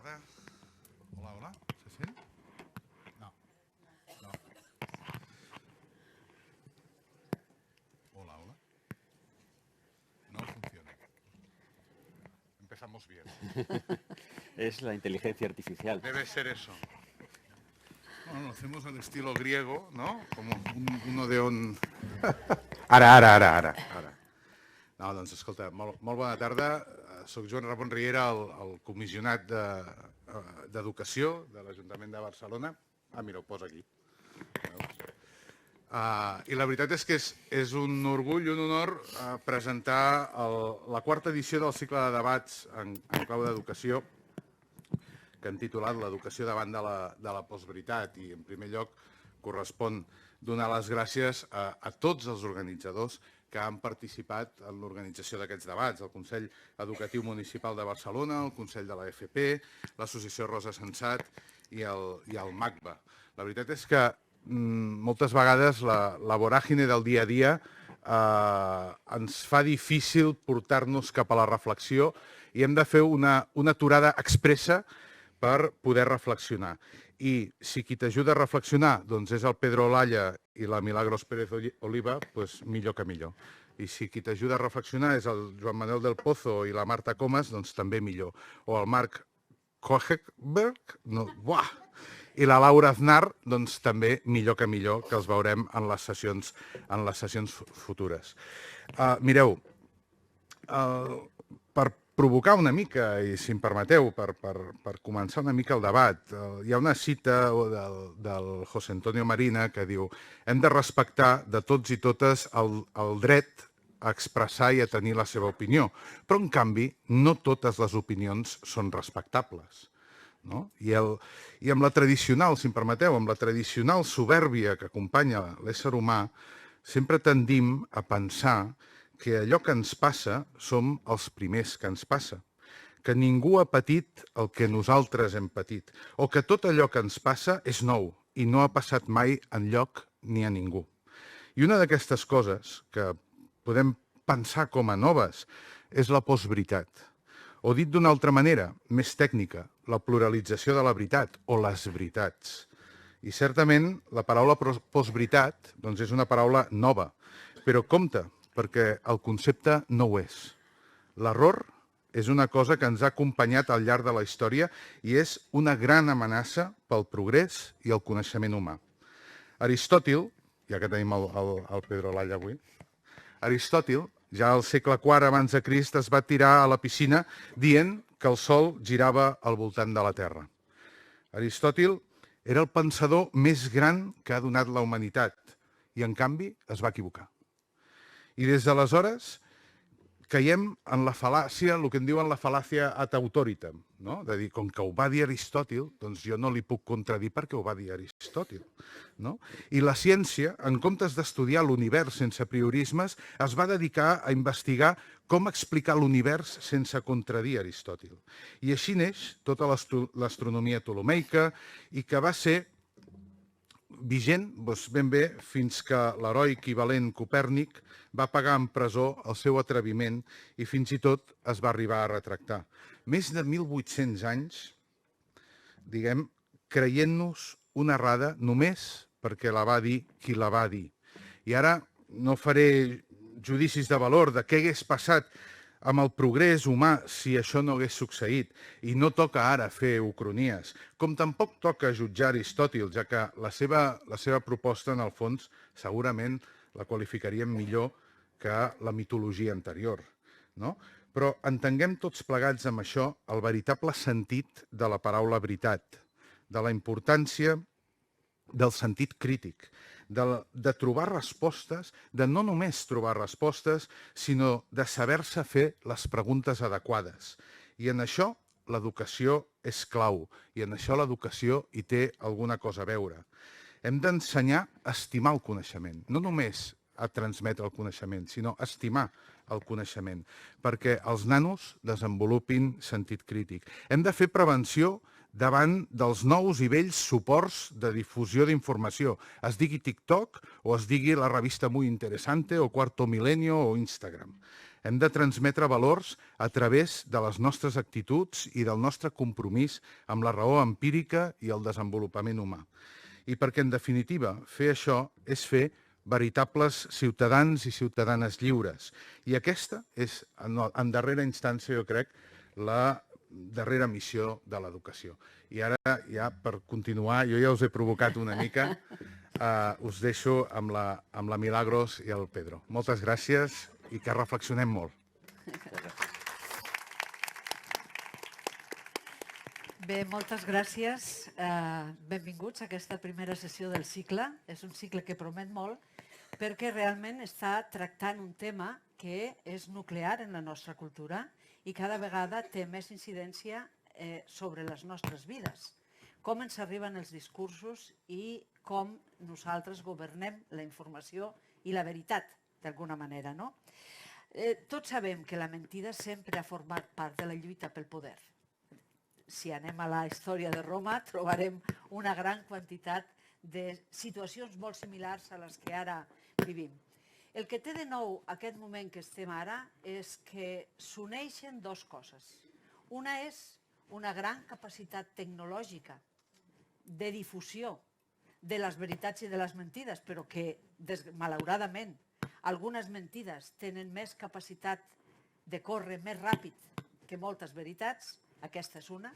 tarda. Hola, hola. ¿Se sent? No. No. Hola, hola. No funciona. Empezamos bien. Es la inteligencia artificial. Debe ser eso. Bueno, lo hacemos al estilo griego, ¿no? Como uno de un... Ara. No, doncs, escolta, molt bona tarda. Soc Joan Ramon Riera, el comissionat d'Educació de l'Ajuntament de Barcelona. Mira, ho posa aquí. I la veritat és que és un orgull i un honor presentar la quarta edició del cicle de debats en clau d'educació, que hem titulat l'educació davant de la postveritat, i en primer lloc correspon donar les gràcies a tots els organitzadors que han participat en l'organització d'aquests debats, el Consell Educatiu Municipal de Barcelona, el Consell de la FP, l'Associació Rosa Sensat i el MACBA. La veritat és que moltes vegades la voràgine del dia a dia ens fa difícil portar-nos cap a la reflexió i hem de fer una aturada expressa per poder reflexionar. I si qui t'ajuda a reflexionar doncs és el Pedro Olalla i la Milagros Pérez Oliva, doncs millor que millor. I si qui t'ajuda a reflexionar és el Joan Manuel del Pozo i la Marta Comas, doncs també millor. O el Marc Kochberg, i la Laura Aznar, doncs també millor que millor, que els veurem en les sessions futures. Mireu, per provocar una mica, i si em permeteu, per començar una mica el debat, hi ha una cita del José Antonio Marina que diu: hem de respectar de tots i totes el dret a expressar i a tenir la seva opinió, però en canvi no totes les opinions són respectables. I amb la tradicional, si em permeteu, amb la tradicional supèrbia que acompanya l'ésser humà, sempre tendim a pensar que allò que ens passa som els primers que ens passa, que ningú ha patit el que nosaltres hem patit, o que tot allò que ens passa és nou i no ha passat mai enlloc ni a ningú. I una d'aquestes coses que podem pensar com a noves és la postveritat. O dit d'una altra manera, més tècnica, la pluralització de la veritat o les veritats. I certament la paraula postveritat és una paraula nova, però compte, perquè el concepte no ho és. L'error és una cosa que ens ha acompanyat al llarg de la història i és una gran amenaça pel progrés i el coneixement humà. Aristòtil, ja que tenim el Pedro Olalla avui, Aristòtil, ja al segle IV abans de Crist, es va tirar a la piscina dient que el Sol girava al voltant de la Terra. Aristòtil era el pensador més gran que ha donat la humanitat i, en canvi, es va equivocar. I des d'aleshores caiem en la fal·làcia, el que en diuen la fal·làcia ad autoritam, de dir, com que ho va dir Aristòtil, doncs jo no li puc contradir perquè ho va dir Aristòtil. I la ciència, en comptes d'estudiar l'univers sense priorismes, es va dedicar a investigar com explicar l'univers sense contradir Aristòtil. I així neix tota l'astronomia ptolemeica i que va ser vigent ben bé fins que l'heroic i valent Copèrnic va pagar en presó el seu atreviment i fins i tot es va arribar a retractar. Més de 1.800 anys, diguem, creient-nos una errada només perquè la va dir qui la va dir. I ara no faré judicis de valor de què hagués passat amb el progrés humà si això no hagués succeït, i no toca ara fer ucronies, com tampoc toca jutjar Aristòtil, ja que la seva proposta, en el fons, segurament la qualificaríem millor que la mitologia anterior. Però entenguem tots plegats amb això el veritable sentit de la paraula veritat, de la importància del sentit crític, de trobar respostes, de no només trobar respostes, sinó de saber-se fer les preguntes adequades. I en això l'educació és clau, i en això l'educació hi té alguna cosa a veure. Hem d'ensenyar a estimar el coneixement, no només a transmetre el coneixement, sinó a estimar el coneixement, perquè els nanos desenvolupin sentit crític. Hem de fer prevenció davant dels nous i vells suports de difusió d'informació, es digui TikTok o es digui la revista Muy Interesante o Cuarto Milenio o Instagram. Hem de transmetre valors a través de les nostres actituds i del nostre compromís amb la raó empírica i el desenvolupament humà. I perquè, en definitiva, fer això és fer veritables ciutadans i ciutadanes lliures. I aquesta és, en darrera instància, jo crec, la darrera missió de l'educació. I ara, ja per continuar, jo ja us he provocat una mica, us deixo amb la Milagros i el Pedro. Moltes gràcies i que reflexionem molt. Bé, moltes gràcies. Benvinguts a aquesta primera sessió del cicle. És un cicle que promet molt perquè realment està tractant un tema que és nuclear en la nostra cultura i cada vegada té més incidència sobre les nostres vides. Com ens arriben els discursos i com nosaltres governem la informació i la veritat, d'alguna manera, no? Tots sabem que la mentida sempre ha format part de la lluita pel poder. Si anem a la història de Roma, trobarem una gran quantitat de situacions molt similars a les que ara vivim. El que té de nou aquest moment que estem ara és que s'uneixen dues coses. Una és una gran capacitat tecnològica de difusió de les veritats i de les mentides, però que, malauradament, algunes mentides tenen més capacitat de córrer més ràpid que moltes veritats, aquesta és una,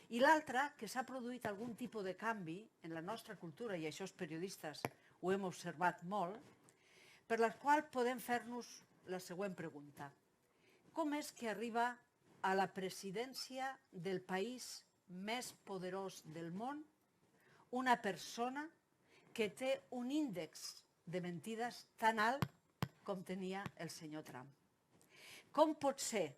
i l'altra, que s'ha produït algun tipus de canvi en la nostra cultura, i això els periodistes ho hem observat molt, per la qual podem fer-nos la següent pregunta. Com és que arriba a la presidència del país més poderós del món una persona que té un índex de mentides tan alt com tenia el senyor Trump? Com pot ser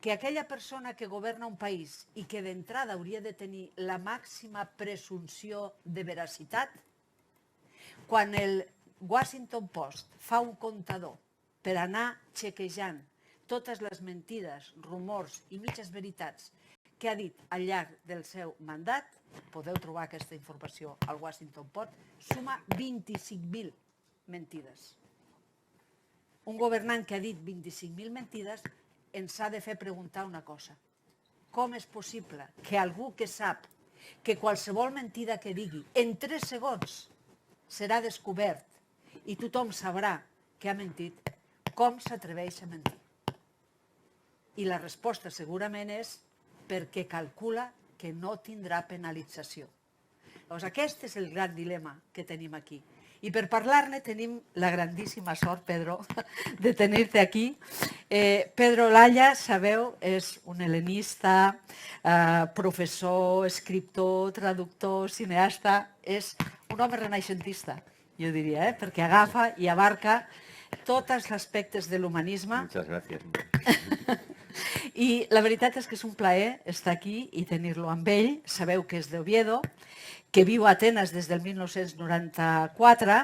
que aquella persona que governa un país i que d'entrada hauria de tenir la màxima presumpció de veracitat, quan el Washington Post fa un comptador per anar xequejant totes les mentides, rumors i mitges veritats que ha dit al llarg del seu mandat, podeu trobar aquesta informació al Washington Post, suma 25.000 mentides. Un governant que ha dit 25.000 mentides ens ha de fer preguntar una cosa. Com és possible que algú que sap que qualsevol mentida que digui en 3 segons serà descobert i tothom sabrà que ha mentit, com s'atreveix a mentir? I la resposta segurament és perquè calcula que no tindrà penalització. Llavors, aquest és el gran dilema que tenim aquí. I per parlar-ne tenim la grandíssima sort, Pedro, de tenir-te aquí. Pedro Olalla, sabeu, és un helenista, professor, escriptor, traductor, cineasta, és un home renaixentista, jo diria, perquè agafa i abarca tots els aspectes de l'humanisme. Muchas gracias. I la veritat és que és un plaer estar aquí i tenir-lo amb ell. Sabeu que és d'Oviedo, que viu a Atenes des del 1994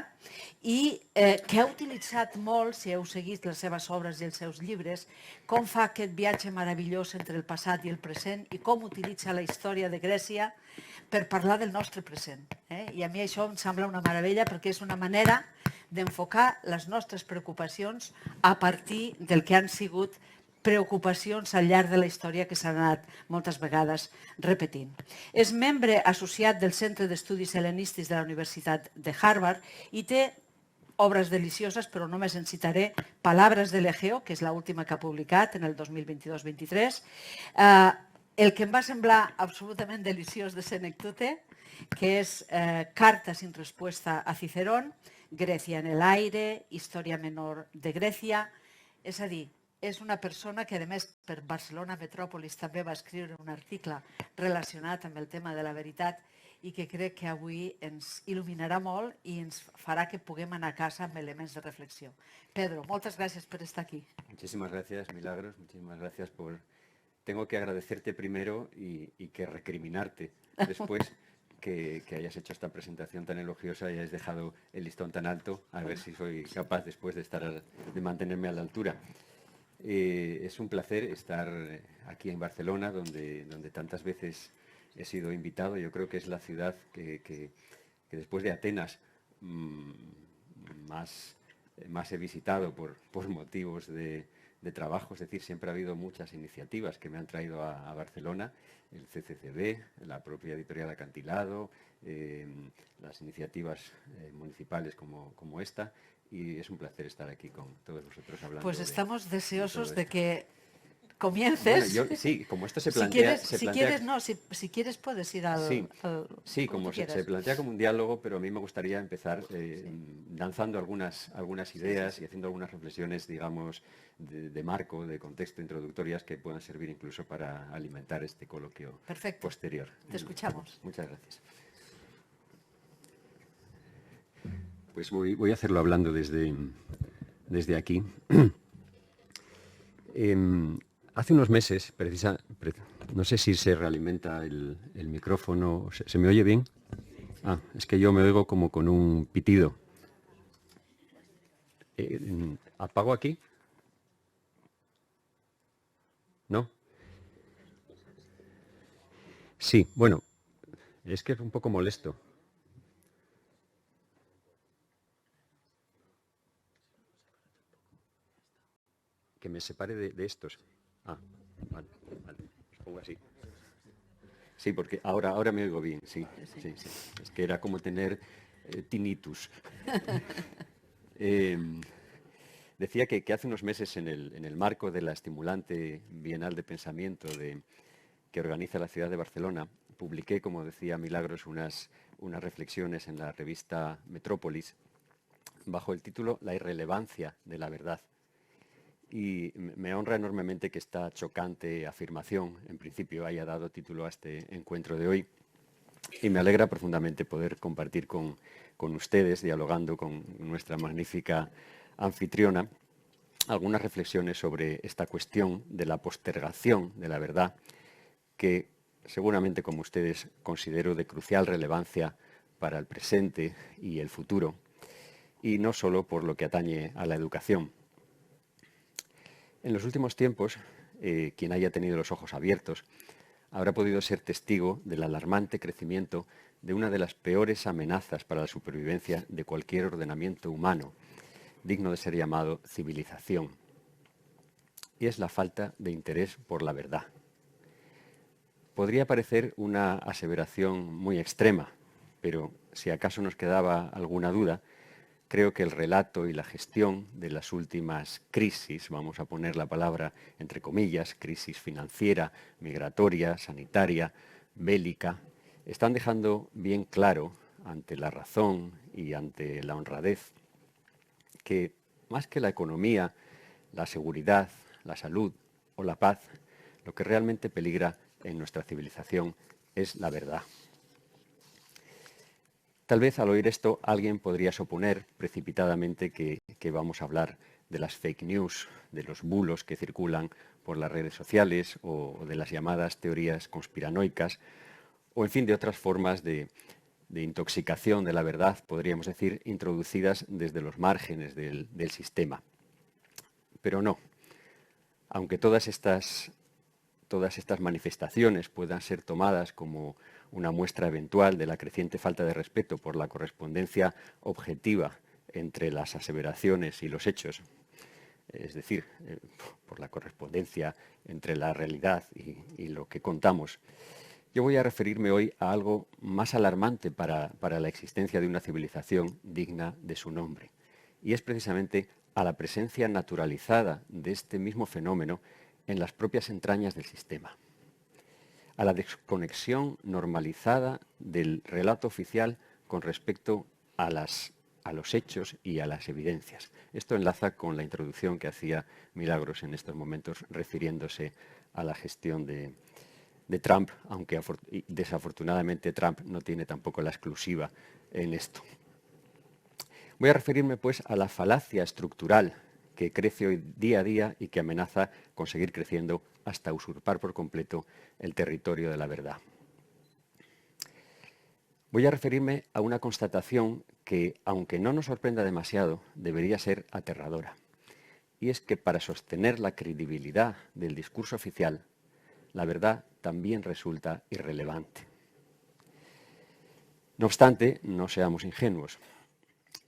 i que ha utilitzat molt, si heu seguit les seves obres i els seus llibres, com fa aquest viatge meravellós entre el passat i el present i com utilitza la història de Grècia per parlar del nostre present. I a mi això em sembla una meravella perquè és una manera d'enfocar les nostres preocupacions a partir del que han sigut preocupacions al llarg de la història que s'han anat moltes vegades repetint. És membre associat del Centre d'Estudis Hel·lenístics de la Universitat de Harvard i té obres delicioses, però només en citaré Palabras del Egeo, que és l'última que ha publicat en el 2022-23, el que em va semblar absolutament deliciós de Senectute, que és Carta sin respuesta a Cicerón, Grecia en el aire, Història menor de Grècia, és a dir, és una persona que, a més, per Barcelona Metròpolis també va escriure un article relacionat amb el tema de la veritat i que crec que avui ens il·luminarà molt i ens farà que puguem anar a casa amb elements de reflexió. Pedro, moltes gràcies per estar aquí. Muchísimas gracias, Milagros. Muchísimas gracias por... Tengo que agradecerte primero y que recriminarte después que hayas hecho esta presentación tan elogiosa y hayas dejado el listón tan alto, a ver si soy capaz después de mantenerme a la altura. Es un placer estar aquí en Barcelona, donde tantas veces he sido invitado. Yo creo que es la ciudad que después de Atenas más más he visitado por motivos de trabajo. Es decir, siempre ha habido muchas iniciativas que me han traído a Barcelona, el CCCB, la propia editorial Acantilado, las iniciativas municipales como esta, y es un placer estar aquí con todos vosotros hablando. Pues estamos deseosos todo de esto. que comiences. Bueno, sí, como esto se Si plantea... quieres, si quieres puedes ir Sí, como se plantea como un diálogo, pero a mí me gustaría empezar lanzando algunas ideas y haciendo algunas reflexiones, digamos, de marco, de contexto, introductorias, que puedan servir incluso para alimentar este coloquio posterior. Te escuchamos. Muchas gracias. Pues voy a hacerlo hablando desde aquí. Hace unos meses, no sé si se realimenta el micrófono. ¿Se me oye bien? Ah, es que yo me oigo como con un pitido. ¿Apago aquí? ¿No? Sí, bueno, es que es un poco molesto. Que me separe de estos. Ah, vale, os pongo así. Sí, porque ahora me oigo bien, sí. Es que era como tener tinnitus. Decía que hace unos meses en el marco de la estimulante Bienal de Pensamiento que organiza la ciudad de Barcelona, publiqué, como decía Milagros, unas reflexiones en la revista Metrópolis bajo el título La irrelevancia de la verdad. Y me honra enormemente que esta chocante afirmación, en principio, haya dado título a este encuentro de hoy. Y me alegra profundamente poder compartir con ustedes, dialogando con nuestra magnífica anfitriona, algunas reflexiones sobre esta cuestión de la postergación de la verdad, que seguramente, como ustedes, considero de crucial relevancia para el presente y el futuro, y no solo por lo que atañe a la educación. En los últimos tiempos, quien haya tenido los ojos abiertos habrá podido ser testigo del alarmante crecimiento de una de las peores amenazas para la supervivencia de cualquier ordenamiento humano, digno de ser llamado civilización, y es la falta de interés por la verdad. Podría parecer una aseveración muy extrema, pero si acaso nos quedaba alguna duda, creo que el relato y la gestión de las últimas crisis, vamos a poner la palabra entre comillas, crisis financiera, migratoria, sanitaria, bélica, están dejando bien claro, ante la razón y ante la honradez, que más que la economía, la seguridad, la salud o la paz, lo que realmente peligra en nuestra civilización es la verdad. Tal vez al oír esto alguien podría suponer precipitadamente que vamos a hablar de las fake news, de los bulos que circulan por las redes sociales o de las llamadas teorías conspiranoicas o, en fin, de otras formas de intoxicación de la verdad, podríamos decir, introducidas desde los márgenes del sistema. Pero no. Aunque todas estas manifestaciones puedan ser tomadas como una muestra eventual de la creciente falta de respeto por la correspondencia objetiva entre las aseveraciones y los hechos, es decir, por la correspondencia entre la realidad y lo que contamos, yo voy a referirme hoy a algo más alarmante para la existencia de una civilización digna de su nombre, y es precisamente a la presencia naturalizada de este mismo fenómeno en las propias entrañas del sistema, a la desconexión normalizada del relato oficial con respecto a los hechos y a las evidencias. Esto enlaza con la introducción que hacía Milagros en estos momentos, refiriéndose a la gestión de Trump, aunque desafortunadamente Trump no tiene tampoco la exclusiva en esto. Voy a referirme, pues, a la falacia estructural que crece hoy día a día y que amenaza con seguir creciendo hasta usurpar por completo el territorio de la verdad. Voy a referirme a una constatación que, aunque no nos sorprenda demasiado, debería ser aterradora. Y es que para sostener la credibilidad del discurso oficial, la verdad también resulta irrelevante. No obstante, no seamos ingenuos.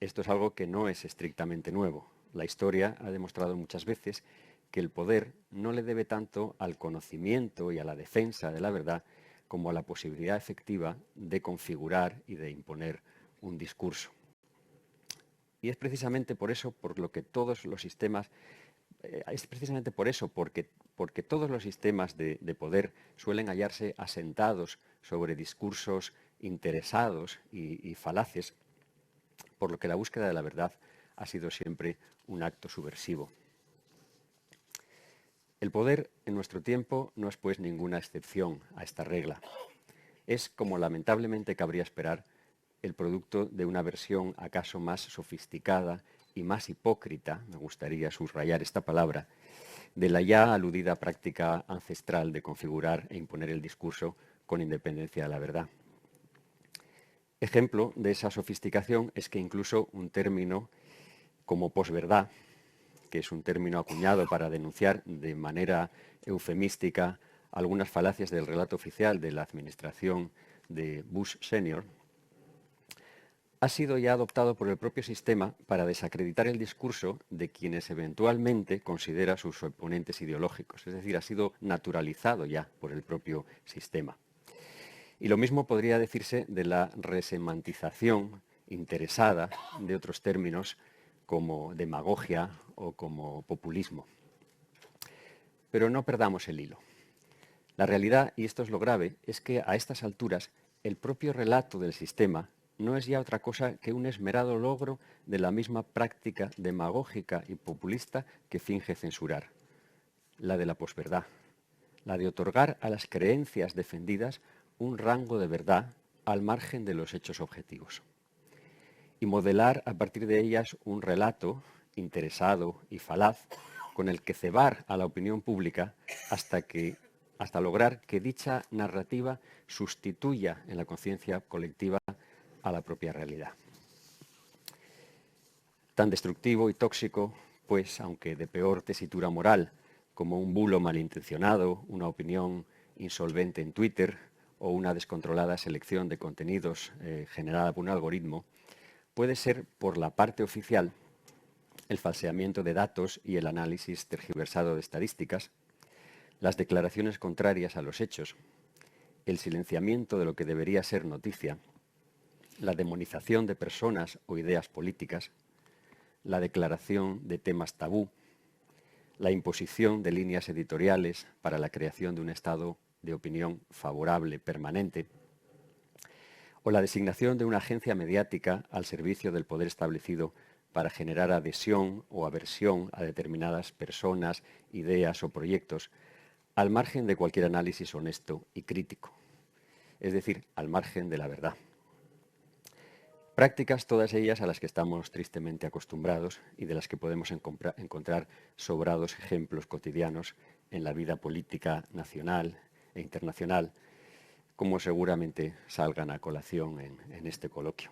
esto es algo que no es estrictamente nuevo. La historia ha demostrado muchas veces que el poder no le debe tanto al conocimiento y a la defensa de la verdad como a la posibilidad efectiva de configurar y de imponer un discurso. Y es precisamente por eso por lo que todos los sistemas, porque todos los sistemas de poder suelen hallarse asentados sobre discursos interesados y falaces, por lo que la búsqueda de la verdad ha sido siempre un acto subversivo. El poder en nuestro tiempo no es pues ninguna excepción a esta regla. Es, como lamentablemente cabría esperar, el producto de una versión acaso más sofisticada y más hipócrita, me gustaría subrayar esta palabra, de la ya aludida práctica ancestral de configurar e imponer el discurso con independencia de la verdad. Ejemplo de esa sofisticación es que incluso un término como posverdad, que es un término acuñado para denunciar de manera eufemística algunas falacias del relato oficial de la administración de Bush Senior, ha sido ya adoptado por el propio sistema para desacreditar el discurso de quienes eventualmente considera sus oponentes ideológicos. Es decir, ha sido naturalizado ya por el propio sistema. Y lo mismo podría decirse de la resemantización interesada de otros términos como demagogia o como populismo. Pero no perdamos el hilo. La realidad, y esto es lo grave, es que a estas alturas el propio relato del sistema no es ya otra cosa que un esmerado logro de la misma práctica demagógica y populista que finge censurar, la de la posverdad, la de otorgar a las creencias defendidas un rango de verdad al margen de los hechos objetivos y modelar a partir de ellas un relato interesado y falaz con el que cebar a la opinión pública hasta lograr que dicha narrativa sustituya en la conciencia colectiva a la propia realidad. Tan destructivo y tóxico, pues, aunque de peor tesitura moral, como un bulo malintencionado, una opinión insolvente en Twitter o una descontrolada selección de contenidos generada por un algoritmo, puede ser, por la parte oficial, el falseamiento de datos y el análisis tergiversado de estadísticas, las declaraciones contrarias a los hechos, el silenciamiento de lo que debería ser noticia, la demonización de personas o ideas políticas, la declaración de temas tabú, la imposición de líneas editoriales para la creación de un estado de opinión favorable permanente, o la designación de una agencia mediática al servicio del poder establecido para generar adhesión o aversión a determinadas personas, ideas o proyectos, al margen de cualquier análisis honesto y crítico, es decir, al margen de la verdad. Prácticas todas ellas a las que estamos tristemente acostumbrados y de las que podemos encontrar sobrados ejemplos cotidianos en la vida política nacional e internacional, como seguramente salgan a colación en este coloquio.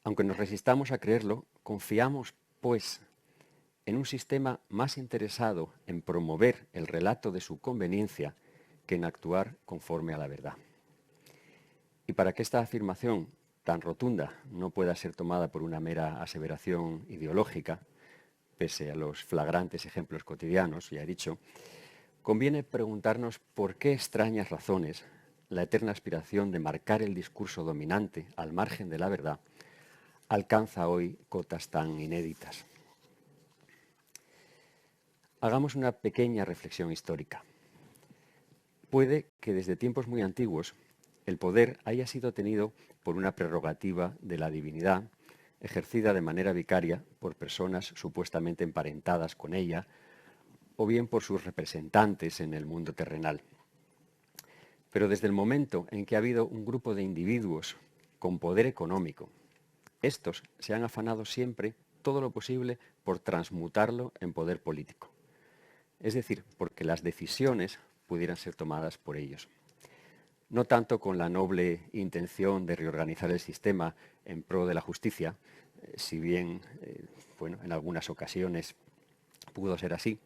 Aunque nos resistamos a creerlo, confiamos, pues, en un sistema más interesado en promover el relato de su conveniencia que en actuar conforme a la verdad. Y para que esta afirmación tan rotunda no pueda ser tomada por una mera aseveración ideológica, pese a los flagrantes ejemplos cotidianos, ya he dicho, conviene preguntarnos por qué extrañas razones la eterna aspiración de marcar el discurso dominante al margen de la verdad alcanza hoy cotas tan inéditas. Hagamos una pequeña reflexión histórica. Puede que desde tiempos muy antiguos el poder haya sido tenido por una prerrogativa de la divinidad, ejercida de manera vicaria por personas supuestamente emparentadas con ella, o bien por sus representantes en el mundo terrenal. Pero desde el momento en que ha habido un grupo de individuos con poder económico, estos se han afanado siempre todo lo posible por transmutarlo en poder político. Es decir, porque las decisiones pudieran ser tomadas por ellos. No tanto con la noble intención de reorganizar el sistema en pro de la justicia, si bien en algunas ocasiones pudo ser así,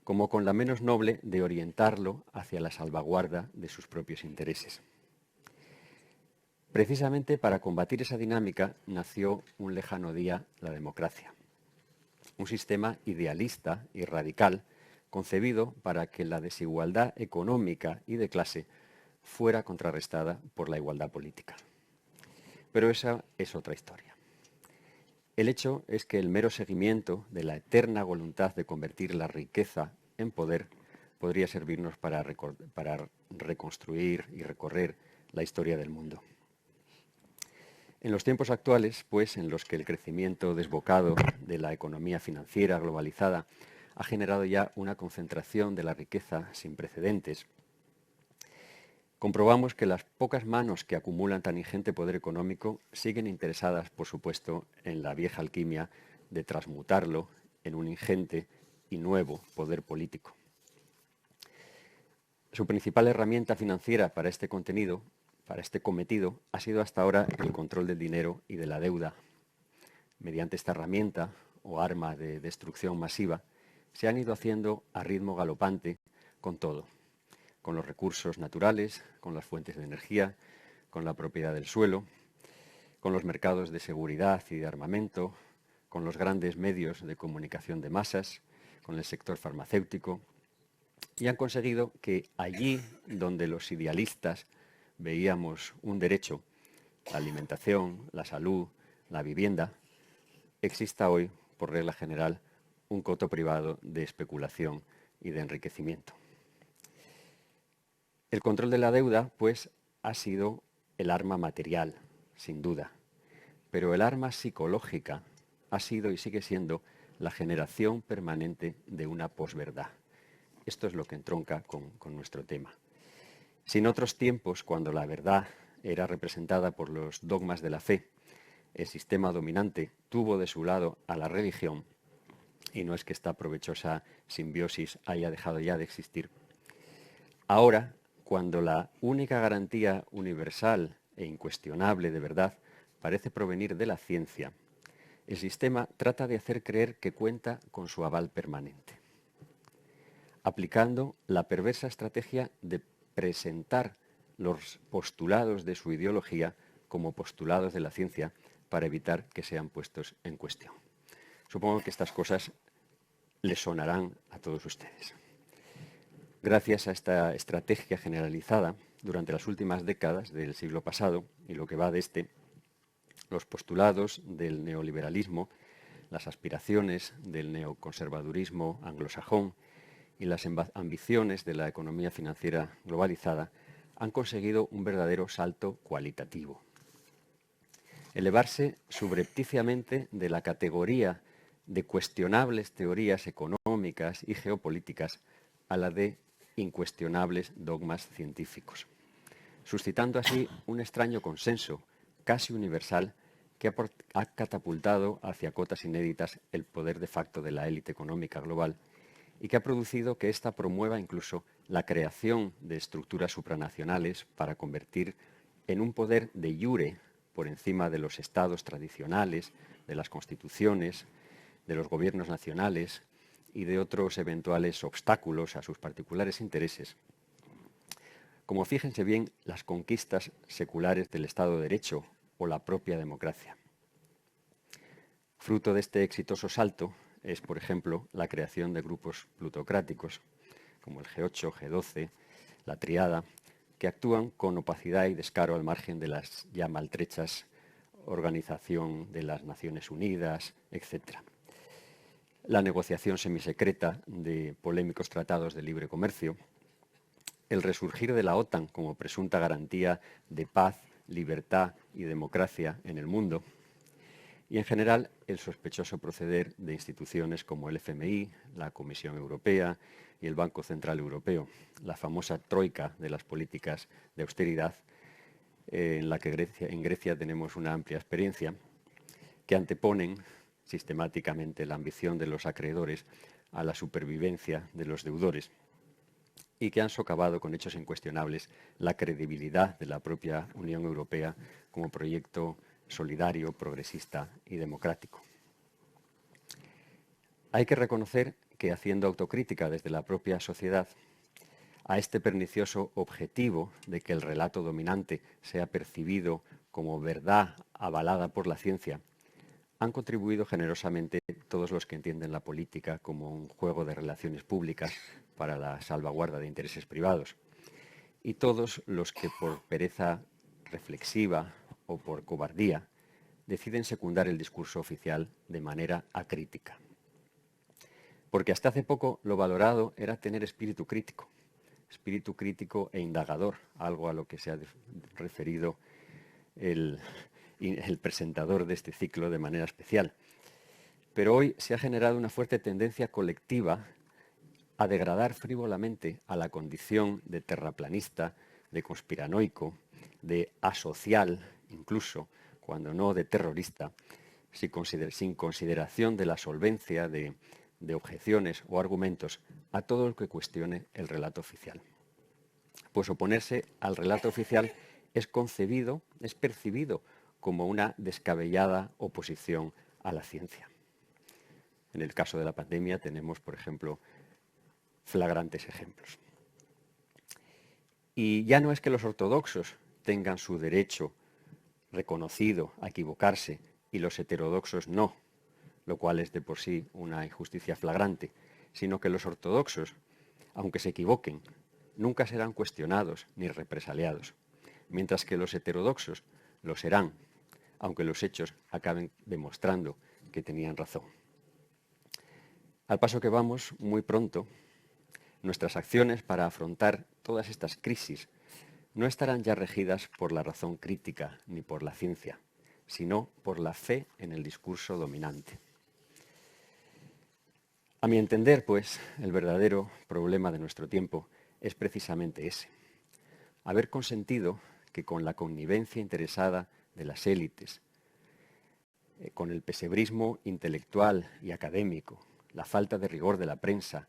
como con la menos noble de orientarlo hacia la salvaguarda de sus propios intereses. Precisamente para combatir esa dinámica nació un lejano día la democracia, un sistema idealista y radical concebido para que la desigualdad económica y de clase fuera contrarrestada por la igualdad política. Pero esa es otra historia. El hecho es que el mero seguimiento de la eterna voluntad de convertir la riqueza en poder podría servirnos para reconstruir y recorrer la historia del mundo. En los tiempos actuales, pues, en los que el crecimiento desbocado de la economía financiera globalizada ha generado ya una concentración de la riqueza sin precedentes, comprobamos que las pocas manos que acumulan tan ingente poder económico siguen interesadas, por supuesto, en la vieja alquimia de transmutarlo en un ingente y nuevo poder político. Su principal herramienta financiera para este cometido ha sido hasta ahora el control del dinero y de la deuda. Mediante esta herramienta o arma de destrucción masiva, se han ido haciendo a ritmo galopante con todo, con los recursos naturales, con las fuentes de energía, con la propiedad del suelo, con los mercados de seguridad y de armamento, con los grandes medios de comunicación de masas, con el sector farmacéutico, y han conseguido que allí donde los idealistas veíamos un derecho, la alimentación, la salud, la vivienda, exista hoy, por regla general, un coto privado de especulación y de enriquecimiento. El control de la deuda, pues, ha sido el arma material, sin duda, pero el arma psicológica ha sido y sigue siendo la generación permanente de una posverdad. Esto es lo que entronca con nuestro tema. Si en otros tiempos, cuando la verdad era representada por los dogmas de la fe, el sistema dominante tuvo de su lado a la religión, y no es que esta provechosa simbiosis haya dejado ya de existir, ahora, cuando la única garantía universal e incuestionable de verdad parece provenir de la ciencia, el sistema trata de hacer creer que cuenta con su aval permanente, aplicando la perversa estrategia de presentar los postulados de su ideología como postulados de la ciencia para evitar que sean puestos en cuestión. Supongo que estas cosas les sonarán a todos ustedes. Gracias a esta estrategia generalizada, durante las últimas décadas del siglo pasado y lo que va de este, los postulados del neoliberalismo, las aspiraciones del neoconservadurismo anglosajón y las ambiciones de la economía financiera globalizada han conseguido un verdadero salto cualitativo. Elevarse subrepticiamente de la categoría de cuestionables teorías económicas y geopolíticas a la de incuestionables dogmas científicos, suscitando así un extraño consenso casi universal que ha catapultado hacia cotas inéditas el poder de facto de la élite económica global y que ha producido que ésta promueva incluso la creación de estructuras supranacionales para convertir en un poder de iure por encima de los estados tradicionales, de las constituciones, de los gobiernos nacionales y de otros eventuales obstáculos a sus particulares intereses, como fíjense bien las conquistas seculares del Estado de Derecho o la propia democracia. Fruto de este exitoso salto es, por ejemplo, la creación de grupos plutocráticos, como el G8, G12, la Triada, que actúan con opacidad y descaro al margen de las ya maltrechas Organización de las Naciones Unidas, etc. La negociación semisecreta de polémicos tratados de libre comercio, el resurgir de la OTAN como presunta garantía de paz, libertad y democracia en el mundo, y en general el sospechoso proceder de instituciones como el FMI, la Comisión Europea y el Banco Central Europeo, la famosa troika de las políticas de austeridad, en la que en Grecia tenemos una amplia experiencia, que anteponen sistemáticamente la ambición de los acreedores a la supervivencia de los deudores y que han socavado con hechos incuestionables la credibilidad de la propia Unión Europea como proyecto solidario, progresista y democrático. Hay que reconocer que, haciendo autocrítica desde la propia sociedad, a este pernicioso objetivo de que el relato dominante sea percibido como verdad avalada por la ciencia, han contribuido generosamente todos los que entienden la política como un juego de relaciones públicas para la salvaguarda de intereses privados, y todos los que por pereza reflexiva o por cobardía deciden secundar el discurso oficial de manera acrítica. Porque hasta hace poco lo valorado era tener espíritu crítico e indagador, algo a lo que se ha referido el presentador de este ciclo de manera especial. Pero hoy se ha generado una fuerte tendencia colectiva a degradar frívolamente a la condición de terraplanista, de conspiranoico, de asocial, incluso, cuando no de terrorista, sin consideración de la solvencia de objeciones o argumentos a todo lo que cuestione el relato oficial. Pues oponerse al relato oficial es percibido como una descabellada oposición a la ciencia. En el caso de la pandemia tenemos, por ejemplo, flagrantes ejemplos. Y ya no es que los ortodoxos tengan su derecho reconocido a equivocarse y los heterodoxos no, lo cual es de por sí una injusticia flagrante, sino que los ortodoxos, aunque se equivoquen, nunca serán cuestionados ni represaliados, mientras que los heterodoxos lo serán, aunque los hechos acaben demostrando que tenían razón. Al paso que vamos, muy pronto, nuestras acciones para afrontar todas estas crisis no estarán ya regidas por la razón crítica ni por la ciencia, sino por la fe en el discurso dominante. A mi entender, pues, el verdadero problema de nuestro tiempo es precisamente ese: haber consentido que con la connivencia interesada de las élites, con el pesebrismo intelectual y académico, la falta de rigor de la prensa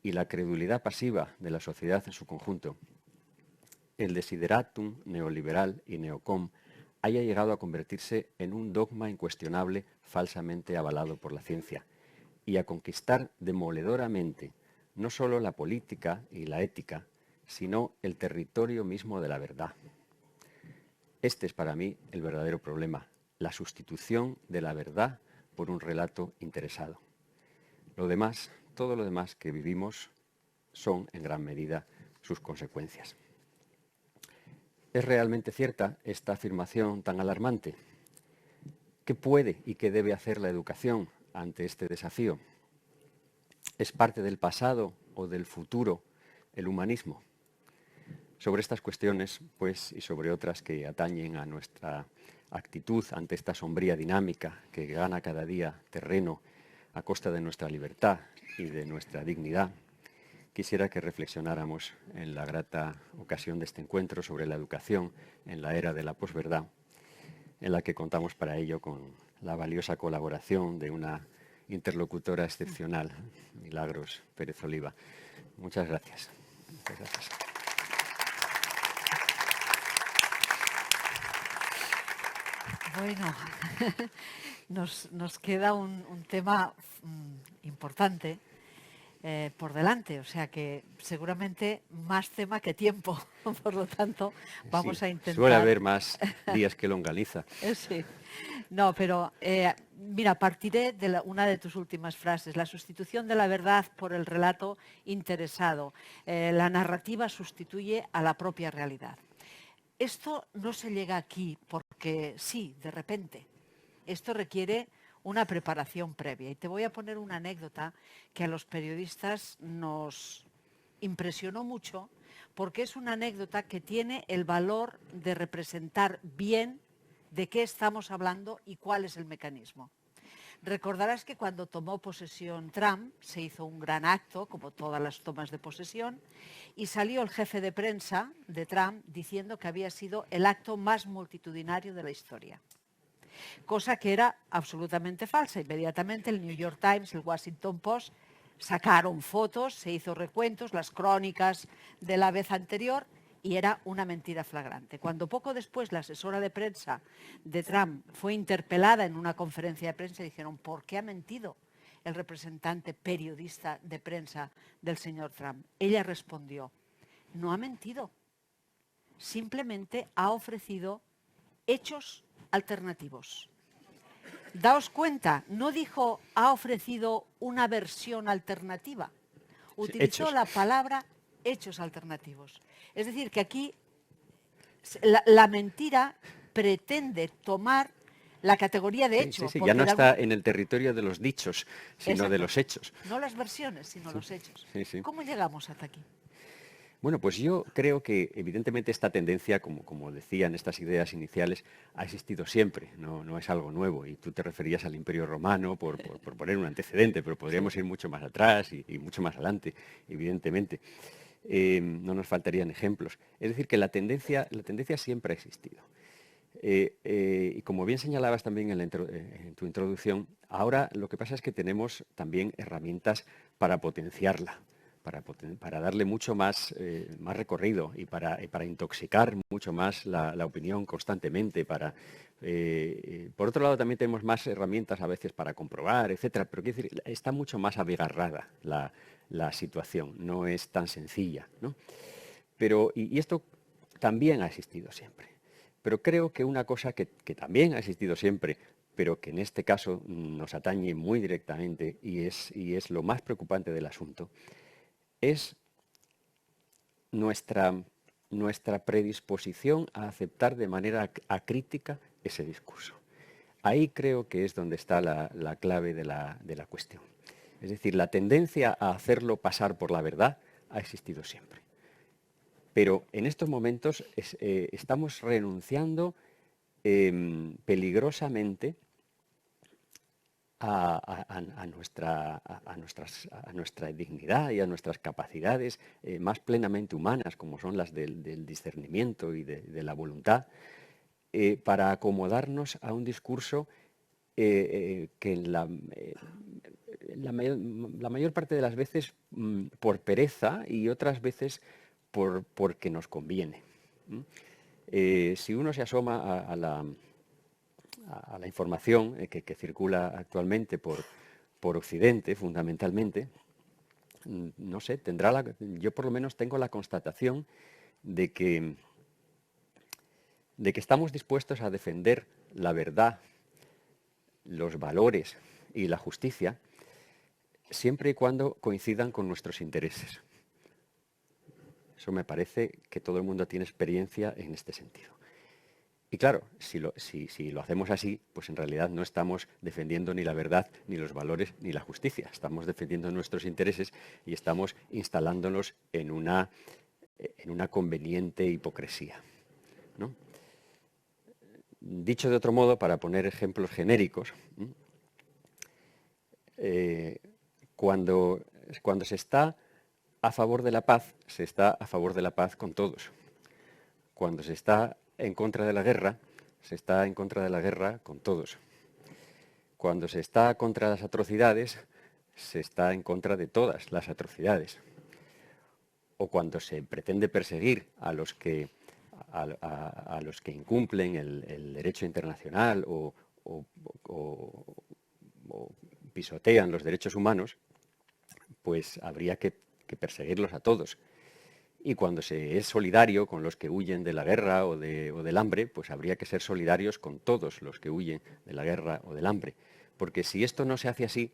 y la credulidad pasiva de la sociedad en su conjunto, el desideratum neoliberal y neocom haya llegado a convertirse en un dogma incuestionable falsamente avalado por la ciencia y a conquistar demoledoramente no solo la política y la ética, sino el territorio mismo de la verdad. Este es para mí el verdadero problema: la sustitución de la verdad por un relato interesado. Lo demás, todo lo demás que vivimos, son en gran medida sus consecuencias. ¿Es realmente cierta esta afirmación tan alarmante? ¿Qué puede y qué debe hacer la educación ante este desafío? ¿Es parte del pasado o del futuro el humanismo? Sobre estas cuestiones, pues, y sobre otras que atañen a nuestra actitud ante esta sombría dinámica que gana cada día terreno a costa de nuestra libertad y de nuestra dignidad, quisiera que reflexionáramos en la grata ocasión de este encuentro sobre la educación en la era de la posverdad, en la que contamos para ello con la valiosa colaboración de una interlocutora excepcional, Milagros Pérez Oliva. Muchas gracias. Muchas gracias. Bueno, nos queda un tema importante por delante, o sea que seguramente más tema que tiempo, por lo tanto vamos Sí, a intentar... suele haber más días que longaniza. Sí. No, pero mira, partiré de una de tus últimas frases: la sustitución de la verdad por el relato interesado. La narrativa sustituye a la propia realidad. Esto no se llega aquí porque sí, de repente. Esto requiere una preparación previa. Y te voy a poner una anécdota que a los periodistas nos impresionó mucho, porque es una anécdota que tiene el valor de representar bien de qué estamos hablando y cuál es el mecanismo. Recordarás que cuando tomó posesión Trump se hizo un gran acto, como todas las tomas de posesión, y salió el jefe de prensa de Trump diciendo que había sido el acto más multitudinario de la historia. Cosa que era absolutamente falsa. Inmediatamente el New York Times, el Washington Post sacaron fotos, se hizo recuentos, las crónicas de la vez anterior, y era una mentira flagrante. Cuando poco después la asesora de prensa de Trump fue interpelada en una conferencia de prensa, dijeron: ¿por qué ha mentido el representante periodista de prensa del señor Trump? Ella respondió: no ha mentido, simplemente ha ofrecido hechos alternativos. Daos cuenta, no dijo ha ofrecido una versión alternativa. Utilizó hechos. la palabra hechos alternativos. Es decir, que aquí la mentira pretende tomar la categoría de hecho. Sí, ya no está en el territorio de los dichos, sino de los hechos. No las versiones, sino los hechos. Sí. ¿Cómo llegamos hasta aquí? Bueno, pues yo creo que evidentemente esta tendencia, como decían estas ideas iniciales, ha existido siempre, no es algo nuevo. Y tú te referías al Imperio Romano por poner un antecedente, pero podríamos ir mucho más atrás y mucho más adelante, evidentemente. No nos faltarían ejemplos. Es decir, que la tendencia siempre ha existido. Y como bien señalabas también en tu introducción, ahora lo que pasa es que tenemos también herramientas para potenciarla, para darle mucho más recorrido y para intoxicar mucho más la opinión constantemente. Por otro lado, también tenemos más herramientas a veces para comprobar, etcétera, pero quiero decir, está mucho más abigarrada la situación, no es tan sencilla, ¿no? Pero, y esto también ha existido siempre. Pero creo que una cosa que también ha existido siempre, pero que en este caso nos atañe muy directamente y es lo más preocupante del asunto, es nuestra predisposición a aceptar de manera acrítica ese discurso. Ahí creo que es donde está la clave de la cuestión. Es decir, la tendencia a hacerlo pasar por la verdad ha existido siempre. Pero en estos momentos estamos renunciando peligrosamente a nuestra dignidad y a nuestras capacidades más plenamente humanas, como son las del discernimiento y de la voluntad, para acomodarnos a un discurso que la mayor parte de las veces por pereza y otras veces porque nos conviene. Si uno se asoma a la información que circula actualmente por Occidente, fundamentalmente, no sé, yo por lo menos tengo la constatación de que estamos dispuestos a defender la verdad, los valores y la justicia, siempre y cuando coincidan con nuestros intereses. Eso me parece que todo el mundo tiene experiencia en este sentido. Y claro, si lo hacemos así, pues en realidad no estamos defendiendo ni la verdad, ni los valores, ni la justicia. Estamos defendiendo nuestros intereses y estamos instalándonos en una conveniente hipocresía, ¿no? Dicho de otro modo, para poner ejemplos genéricos, cuando se está a favor de la paz, se está a favor de la paz con todos. Cuando se está en contra de la guerra, se está en contra de la guerra con todos. Cuando se está contra las atrocidades, se está en contra de todas las atrocidades. O cuando se pretende perseguir a los que incumplen el derecho internacional o pisotean los derechos humanos, pues habría que perseguirlos a todos. Y cuando se es solidario con los que huyen de la guerra o del hambre, pues habría que ser solidarios con todos los que huyen de la guerra o del hambre. Porque si esto no se hace así,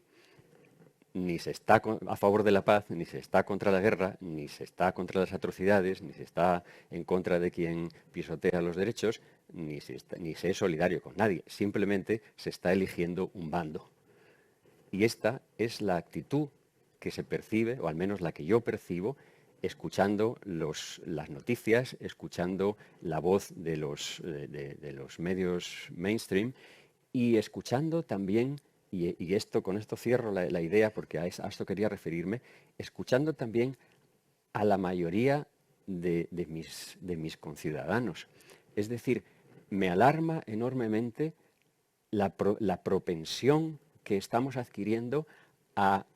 ni se está a favor de la paz, ni se está contra la guerra, ni se está contra las atrocidades, ni se está en contra de quien pisotea los derechos, ni se es solidario con nadie. Simplemente se está eligiendo un bando. Y esta es la actitud que se percibe, o al menos la que yo percibo, escuchando las noticias, escuchando la voz de los medios mainstream y escuchando también, y con esto cierro la idea porque a esto quería referirme, escuchando también a la mayoría de mis conciudadanos. Es decir, me alarma enormemente la propensión que estamos adquiriendo a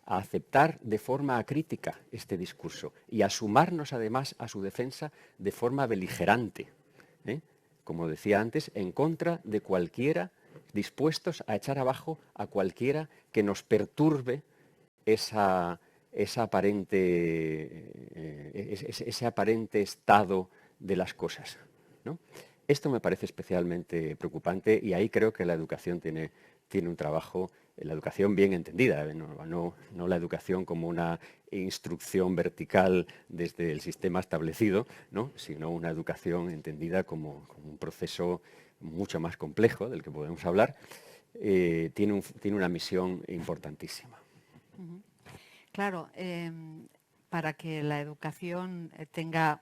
aceptar de forma acrítica este discurso y a sumarnos además a su defensa de forma beligerante, como decía antes, en contra de cualquiera, dispuestos a echar abajo a cualquiera que nos perturbe ese aparente estado de las cosas. ¿no? Esto me parece especialmente preocupante y ahí creo que la educación tiene un trabajo, la educación bien entendida, no la educación como una instrucción vertical desde el sistema establecido, ¿no? Sino una educación entendida como un proceso mucho más complejo del que podemos hablar, tiene una misión importantísima. Claro, para que la educación tenga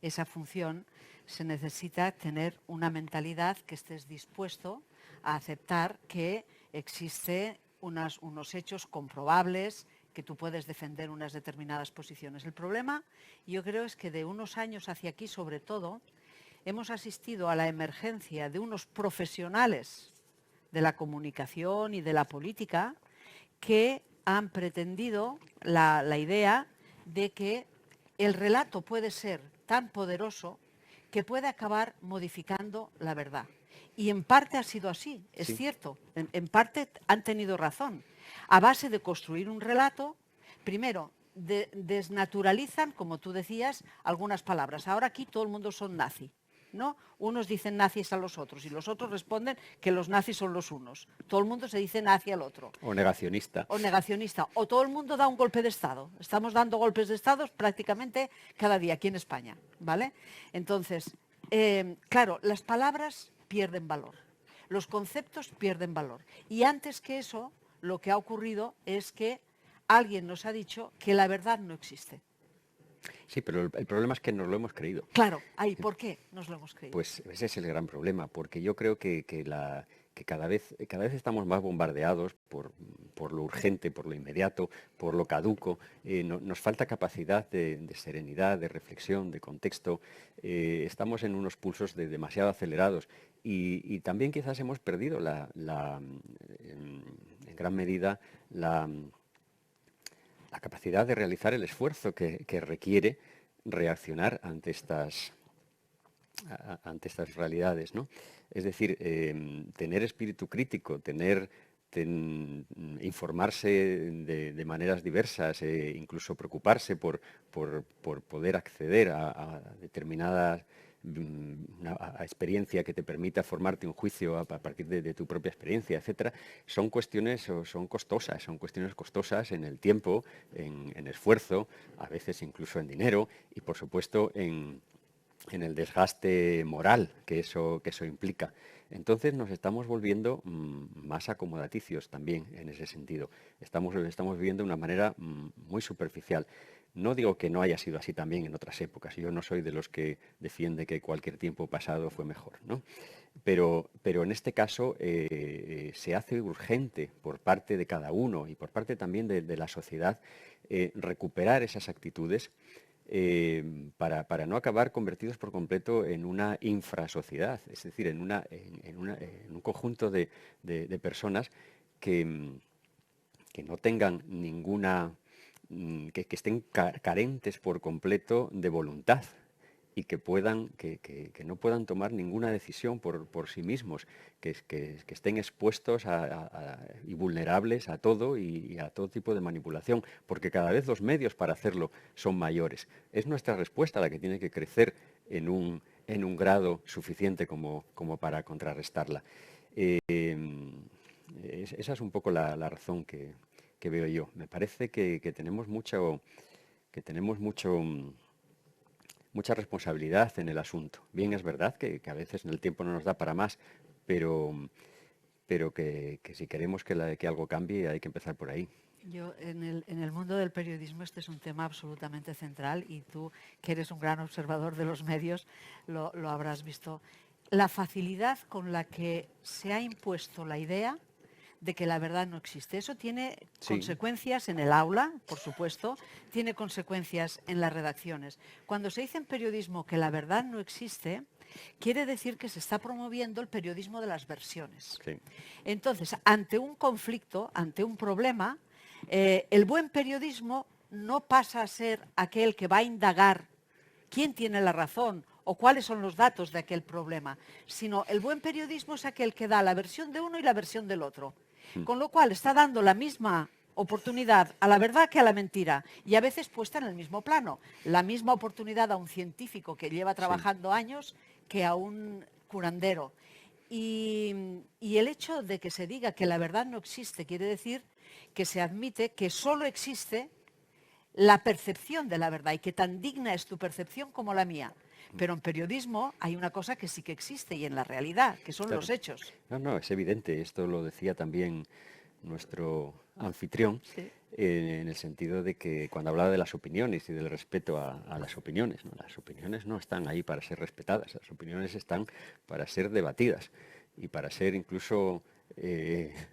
esa función, se necesita tener una mentalidad que estés dispuesto a aceptar que existe unos hechos comprobables, que tú puedes defender unas determinadas posiciones. El problema, yo creo, es que de unos años hacia aquí, sobre todo, hemos asistido a la emergencia de unos profesionales de la comunicación y de la política que han pretendido la idea de que el relato puede ser tan poderoso que puede acabar modificando la verdad. Y en parte ha sido así, es Sí. cierto, en parte han tenido razón. A base de construir un relato, primero, desnaturalizan, como tú decías, algunas palabras. Ahora aquí todo el mundo son nazi, ¿no? Unos dicen nazis a los otros y los otros responden que los nazis son los unos. Todo el mundo se dice nazi al otro. O negacionista. O negacionista. O todo el mundo da un golpe de Estado. Estamos dando golpes de Estado prácticamente cada día aquí en España, ¿vale? Entonces, claro, las palabras pierden valor. Los conceptos pierden valor. Y antes que eso, lo que ha ocurrido es que alguien nos ha dicho que la verdad no existe. Sí, pero el problema es que nos lo hemos creído. Claro, ahí, ¿por qué nos lo hemos creído? Pues ese es el gran problema, porque yo creo que cada vez estamos más bombardeados por lo urgente, por lo inmediato, por lo caduco. Nos falta capacidad de serenidad, de reflexión, de contexto. Estamos en unos pulsos demasiado acelerados y también quizás hemos perdido en gran medida la capacidad de realizar el esfuerzo que requiere reaccionar ante estas realidades, ¿no? Es decir, tener espíritu crítico, informarse de maneras diversas, incluso preocuparse por poder acceder a determinadas a experiencia que te permita formarte un juicio a partir de tu propia experiencia, etcétera, son cuestiones costosas en el tiempo, en esfuerzo, a veces incluso en dinero y por supuesto en el desgaste moral que eso implica. Entonces nos estamos volviendo más acomodaticios también en ese sentido. Estamos viviendo de una manera muy superficial. No digo que no haya sido así también en otras épocas. Yo no soy de los que defiende que cualquier tiempo pasado fue mejor, ¿no? Pero en este caso se hace urgente por parte de cada uno y por parte también de la sociedad recuperar esas actitudes para no acabar convertidos por completo en una infrasociedad, es decir, en un conjunto de personas que no tengan ninguna, que estén carentes por completo de voluntad y que no puedan tomar ninguna decisión por sí mismos, que estén expuestos y vulnerables a todo y a todo tipo de manipulación, porque cada vez los medios para hacerlo son mayores. Es nuestra respuesta la que tiene que crecer en un grado suficiente como para contrarrestarla. Esa es un poco la razón que veo yo. Me parece que tenemos mucha responsabilidad en el asunto. Bien, es verdad que a veces el tiempo no nos da para más, pero que si queremos que algo cambie hay que empezar por ahí. Yo, en el mundo del periodismo este es un tema absolutamente central y tú, que eres un gran observador de los medios, lo habrás visto. La facilidad con la que se ha impuesto la idea de que la verdad no existe. Eso tiene consecuencias en el aula, por supuesto, tiene consecuencias en las redacciones. Cuando se dice en periodismo que la verdad no existe, quiere decir que se está promoviendo el periodismo de las versiones. Sí. Entonces, ante un conflicto, ante un problema, el buen periodismo no pasa a ser aquel que va a indagar quién tiene la razón o cuáles son los datos de aquel problema, sino el buen periodismo es aquel que da la versión de uno y la versión del otro. Con lo cual está dando la misma oportunidad a la verdad que a la mentira y a veces puesta en el mismo plano. La misma oportunidad a un científico que lleva trabajando años que a un curandero. Y el hecho de que se diga que la verdad no existe quiere decir que se admite que solo existe la percepción de la verdad y que tan digna es tu percepción como la mía. Pero en periodismo hay una cosa que sí que existe y en la realidad, que son Claro. los hechos. No, es evidente. Esto lo decía también nuestro anfitrión, Sí. en el sentido de que cuando hablaba de las opiniones y del respeto a las opiniones, ¿no? Las opiniones no están ahí para ser respetadas, las opiniones están para ser debatidas y para ser incluso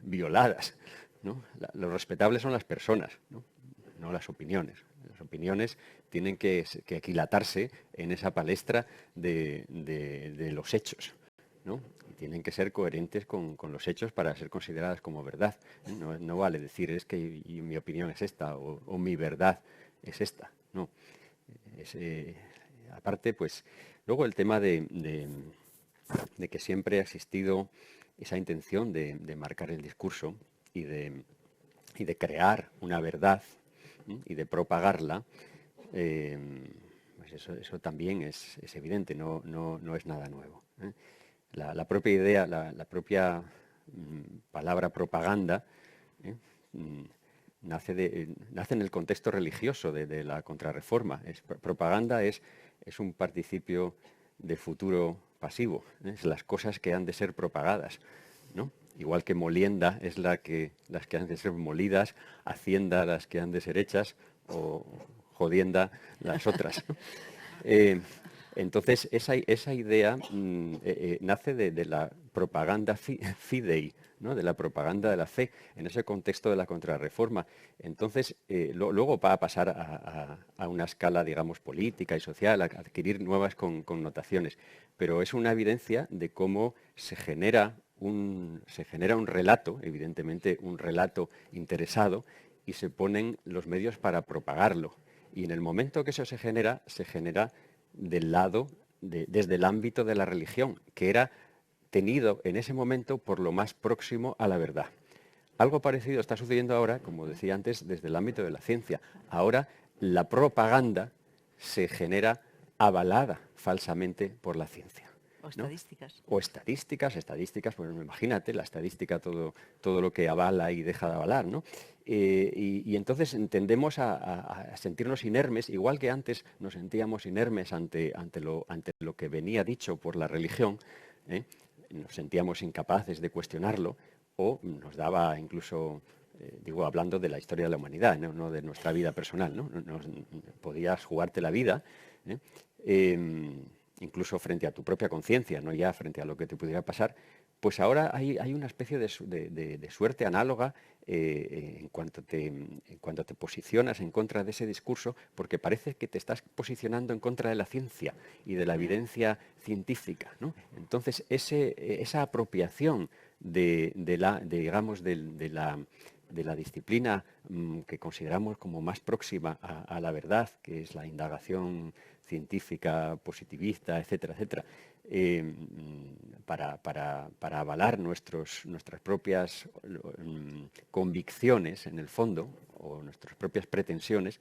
violadas, ¿no? Lo respetable son las personas, no las opiniones. Las opiniones tienen que aquilatarse en esa palestra de los hechos, ¿no? Y tienen que ser coherentes con los hechos para ser consideradas como verdad. No vale decir es que mi opinión es esta o mi verdad es esta. No. Aparte, pues, luego el tema de que siempre ha existido esa intención de marcar el discurso y de crear una verdad, ¿sí? Y de propagarla, pues eso también es evidente, no es nada nuevo, ¿eh? La propia idea, la propia palabra propaganda, ¿eh? Nace en el contexto religioso de la contrarreforma. Propaganda es un participio de futuro pasivo, ¿eh? Es las cosas que han de ser propagadas, ¿no? Igual que molienda es las que han de ser molidas, hacienda las que han de ser hechas o jodienda las otras, ¿no? Entonces, esa idea nace de la propaganda fidei, ¿no? De la propaganda de la fe, en ese contexto de la contrarreforma. Entonces, luego va a pasar a una escala, digamos, política y social, a adquirir nuevas connotaciones. Pero es una evidencia de cómo se genera un relato, evidentemente un relato interesado, y se ponen los medios para propagarlo. Y en el momento que eso se genera del lado, desde el ámbito de la religión, que era tenido en ese momento por lo más próximo a la verdad. Algo parecido está sucediendo ahora, como decía antes, desde el ámbito de la ciencia. Ahora la propaganda se genera avalada falsamente por la ciencia, O ¿no? estadísticas. O estadísticas, pues imagínate, la estadística, todo lo que avala y deja de avalar, ¿no? Y entonces tendemos a sentirnos inermes, igual que antes nos sentíamos inermes ante lo que venía dicho por la religión, ¿eh? Nos sentíamos incapaces de cuestionarlo o nos daba incluso, digo, hablando de la historia de la humanidad, no de nuestra vida personal, ¿no? Podías jugarte la vida, ¿eh? Incluso frente a tu propia conciencia, no ya frente a lo que te pudiera pasar. Pues ahora hay una especie de suerte análoga en cuanto te posicionas en contra de ese discurso, porque parece que te estás posicionando en contra de la ciencia y de la evidencia científica, ¿no? Entonces, esa apropiación de la disciplina que consideramos como más próxima a la verdad, que es la indagación científica, positivista, etcétera, etcétera, para avalar nuestras propias convicciones, en el fondo, o nuestras propias pretensiones,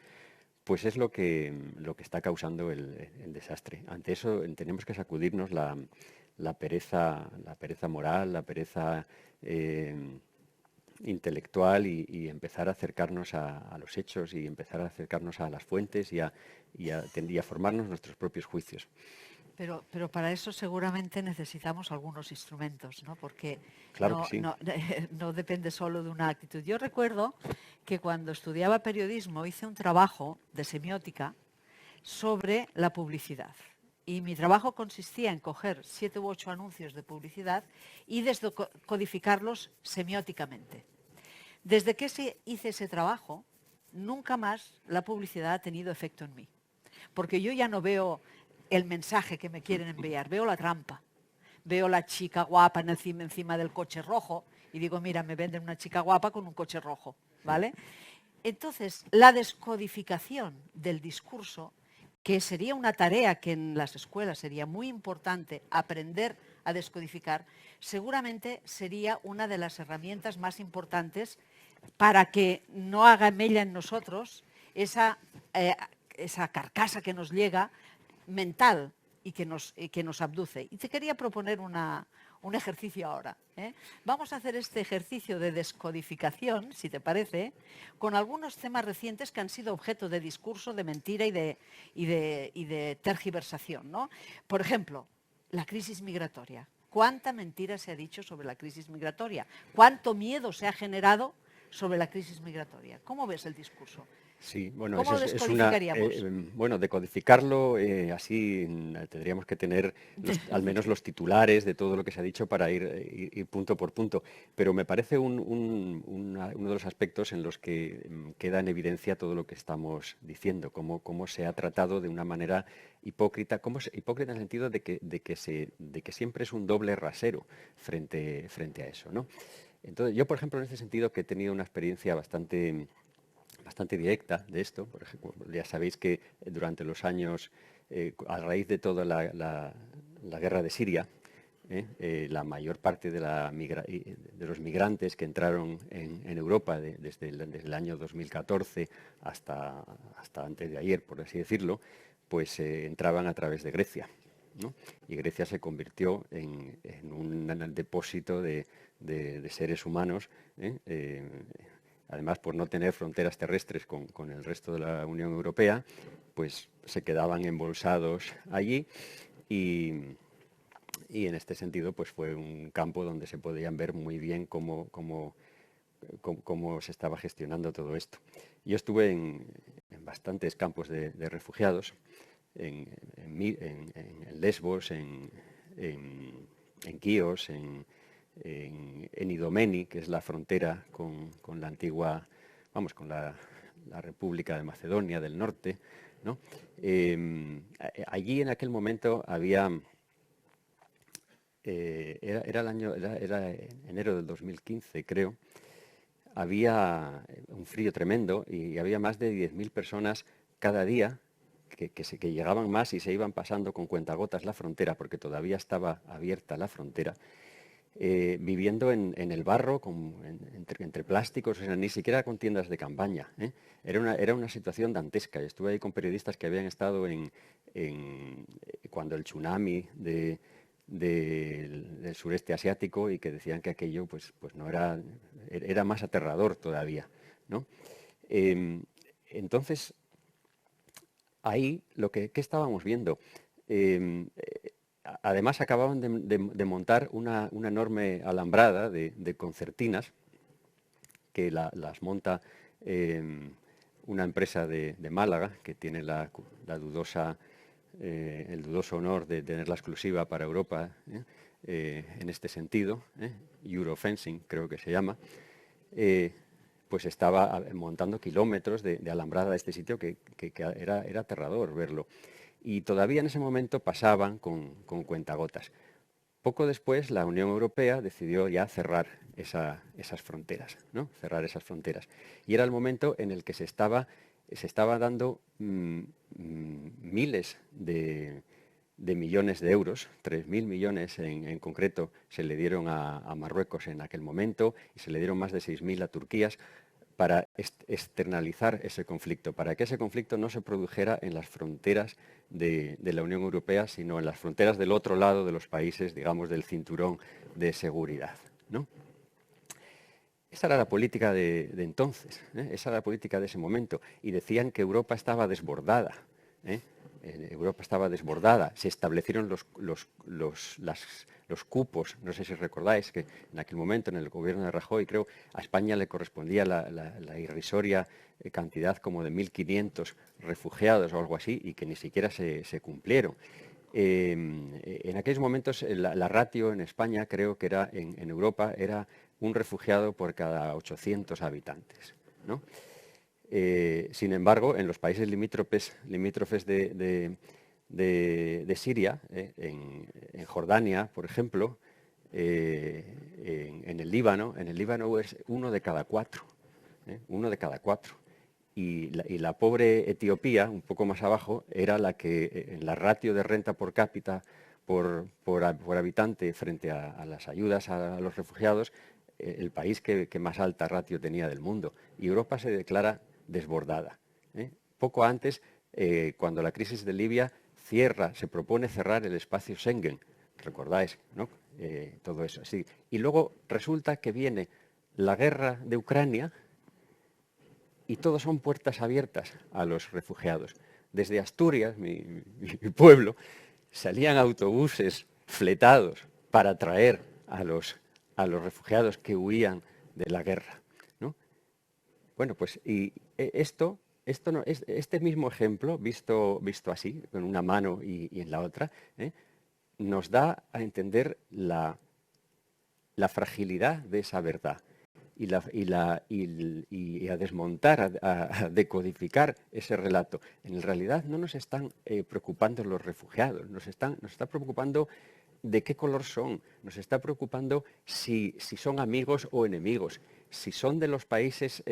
pues es lo que está causando el desastre. Ante eso tenemos que sacudirnos la pereza moral, la pereza intelectual y empezar a acercarnos a los hechos y empezar a acercarnos a las fuentes y a formarnos nuestros propios juicios. Pero para eso seguramente necesitamos algunos instrumentos, ¿no? Porque Claro que sí. no depende solo de una actitud. Yo recuerdo que cuando estudiaba periodismo hice un trabajo de semiótica sobre la publicidad. Y mi trabajo consistía en coger 7 u 8 anuncios de publicidad y descodificarlos semióticamente. Desde que hice ese trabajo, nunca más la publicidad ha tenido efecto en mí. Porque yo ya no veo el mensaje que me quieren enviar, veo la trampa. Veo la chica guapa encima del coche rojo y digo, mira, me venden una chica guapa con un coche rojo, ¿vale? Entonces, la descodificación del discurso, que sería una tarea que en las escuelas sería muy importante aprender a descodificar, seguramente sería una de las herramientas más importantes para que no haga mella en nosotros esa carcasa que nos llega mental, y que nos abduce. Y te quería proponer un ejercicio ahora. Vamos a hacer este ejercicio de descodificación, si te parece, con algunos temas recientes que han sido objeto de discurso, de mentira y de tergiversación, ¿no? Por ejemplo, la crisis migratoria. ¿Cuánta mentira se ha dicho sobre la crisis migratoria? ¿Cuánto miedo se ha generado sobre la crisis migratoria? ¿Cómo ves el discurso? Sí, bueno, ¿Cómo lo descodificaríamos? Bueno, decodificarlo, así tendríamos que tener al menos los titulares de todo lo que se ha dicho para ir punto por punto. Pero me parece uno de los aspectos en los que queda en evidencia todo lo que estamos diciendo, cómo se ha tratado de una manera hipócrita, hipócrita en el sentido de que siempre es un doble rasero frente a eso, ¿no? Entonces, yo, por ejemplo, en ese sentido, que he tenido una experiencia bastante directa de esto. Por ejemplo, ya sabéis que durante los años, a raíz de toda la guerra de Siria, la mayor parte de los migrantes que entraron en Europa desde el año 2014 hasta antes de ayer, por así decirlo, pues entraban a través de Grecia, ¿no? Y Grecia se convirtió en un depósito de seres humanos, además, por no tener fronteras terrestres con el resto de la Unión Europea, pues se quedaban embolsados allí y en este sentido pues fue un campo donde se podían ver muy bien cómo se estaba gestionando todo esto. Yo estuve en bastantes campos de refugiados, en Lesbos, en Quíos, en Idomeni, que es la frontera con la antigua, con la República de Macedonia del Norte, ¿no? Allí en aquel momento había, era enero del 2015, creo, había un frío tremendo y había más de 10.000 personas cada día que llegaban más y se iban pasando con cuentagotas la frontera, porque todavía estaba abierta la frontera. Viviendo en el barro, entre plásticos, o sea, ni siquiera con tiendas de campaña. Era una situación dantesca. Estuve ahí con periodistas que habían estado cuando el tsunami del sureste asiático y que decían que aquello pues no era más aterrador todavía, ¿no? Entonces, ahí ¿qué estábamos viendo? Además, acababan de montar una enorme alambrada de concertinas que las monta una empresa de Málaga que tiene el dudoso honor de tener la exclusiva para Europa en este sentido, Eurofencing creo que se llama. Pues estaba montando kilómetros de alambrada de este sitio que era aterrador verlo. Y todavía en ese momento pasaban con cuentagotas. Poco después la Unión Europea decidió ya cerrar esas fronteras, ¿no? Cerrar esas fronteras. Y era el momento en el que se estaba dando miles de millones de euros, 3.000 millones en concreto se le dieron a Marruecos en aquel momento y se le dieron más de 6.000 a Turquía, para externalizar ese conflicto, para que ese conflicto no se produjera en las fronteras de la Unión Europea, sino en las fronteras del otro lado de los países, digamos, del cinturón de seguridad, ¿no? Esa era la política de entonces, esa era la política de ese momento, y decían que Europa estaba desbordada, Europa estaba desbordada. Se establecieron los cupos, no sé si recordáis que en aquel momento, en el gobierno de Rajoy, creo, a España le correspondía la irrisoria cantidad como de 1.500 refugiados o algo así, y que ni siquiera se cumplieron. En aquellos momentos la ratio en España, creo que era en Europa, era un refugiado por cada 800 habitantes, ¿no? Sin embargo, en los países limítrofes de Siria, en Jordania, por ejemplo, en el Líbano es uno de cada cuatro. Y la pobre Etiopía, un poco más abajo, era la que en la ratio de renta por cápita por habitante frente a las ayudas a los refugiados, el país que más alta ratio tenía del mundo. Y Europa se declara desbordada. Poco antes, cuando la crisis de Libia, se propone cerrar el espacio Schengen. ¿Recordáis, no? Todo eso. Sí. Y luego resulta que viene la guerra de Ucrania y todo son puertas abiertas a los refugiados. Desde Asturias, mi pueblo, salían autobuses fletados para traer a los refugiados que huían de la guerra, ¿no? Bueno, pues esto no, este mismo ejemplo, visto así, con una mano y en la otra, nos da a entender la fragilidad de esa verdad y a desmontar, a decodificar ese relato. En realidad no nos están preocupando los refugiados, nos está preocupando de qué color son, nos está preocupando si son amigos o enemigos, si son de los países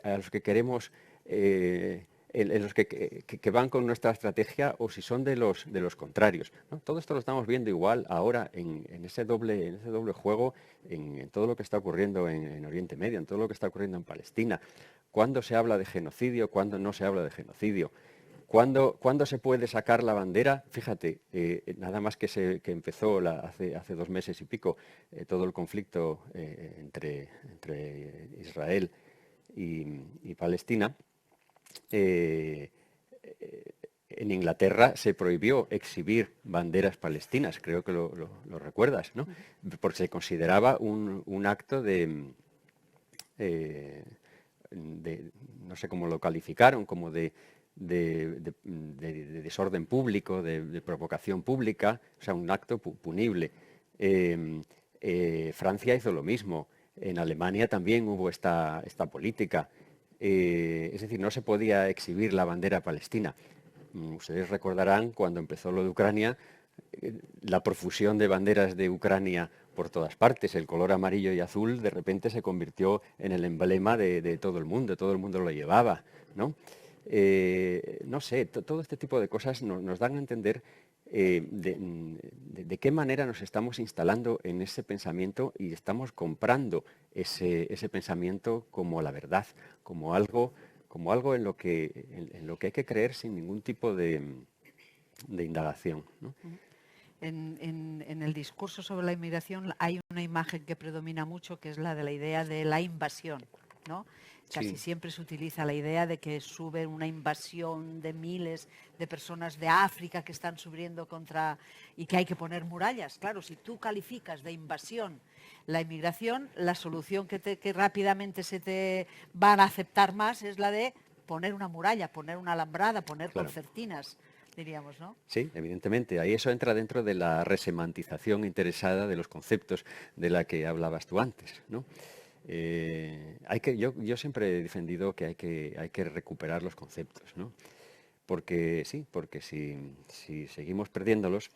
a los que queremos, en los que van con nuestra estrategia, o si son de los contrarios, ¿no? Todo esto lo estamos viendo igual ahora en ese doble juego, en todo lo que está ocurriendo en Oriente Medio, en todo lo que está ocurriendo en Palestina. ¿Cuándo se habla de genocidio? ¿Cuándo no se habla de genocidio? ¿Cuándo se puede sacar la bandera? Fíjate, nada más que empezó hace 2 meses y pico todo el conflicto entre Israel y Palestina. En Inglaterra se prohibió exhibir banderas palestinas, creo que lo recuerdas, ¿no? Porque se consideraba un acto de, no sé cómo lo calificaron, como de desorden público, de provocación pública, o sea, un acto punible. Francia hizo lo mismo, en Alemania también hubo esta política. Es decir, no se podía exhibir la bandera palestina. Ustedes recordarán cuando empezó lo de Ucrania, la profusión de banderas de Ucrania por todas partes. El color amarillo y azul de repente se convirtió en el emblema de todo el mundo lo llevaba, ¿no? No sé, todo este tipo de cosas nos dan a entender de qué manera nos estamos instalando en ese pensamiento y estamos comprando ese pensamiento como la verdad, como algo en lo que hay que creer sin ningún tipo de indagación, ¿no? En el discurso sobre la inmigración hay una imagen que predomina mucho, que es la de la idea de la invasión, ¿no? Casi Sí. siempre se utiliza la idea de que sube una invasión de miles de personas de África que están subiendo y que hay que poner murallas. Claro, si tú calificas de invasión la inmigración, la solución que rápidamente se te van a aceptar más es la de poner una muralla, poner una alambrada, poner Claro. concertinas, diríamos, ¿no? Sí, evidentemente. Ahí eso entra dentro de la resemantización interesada de los conceptos de la que hablabas tú antes, ¿no? Yo siempre he defendido que hay que recuperar los conceptos, ¿no? Porque si seguimos perdiéndolos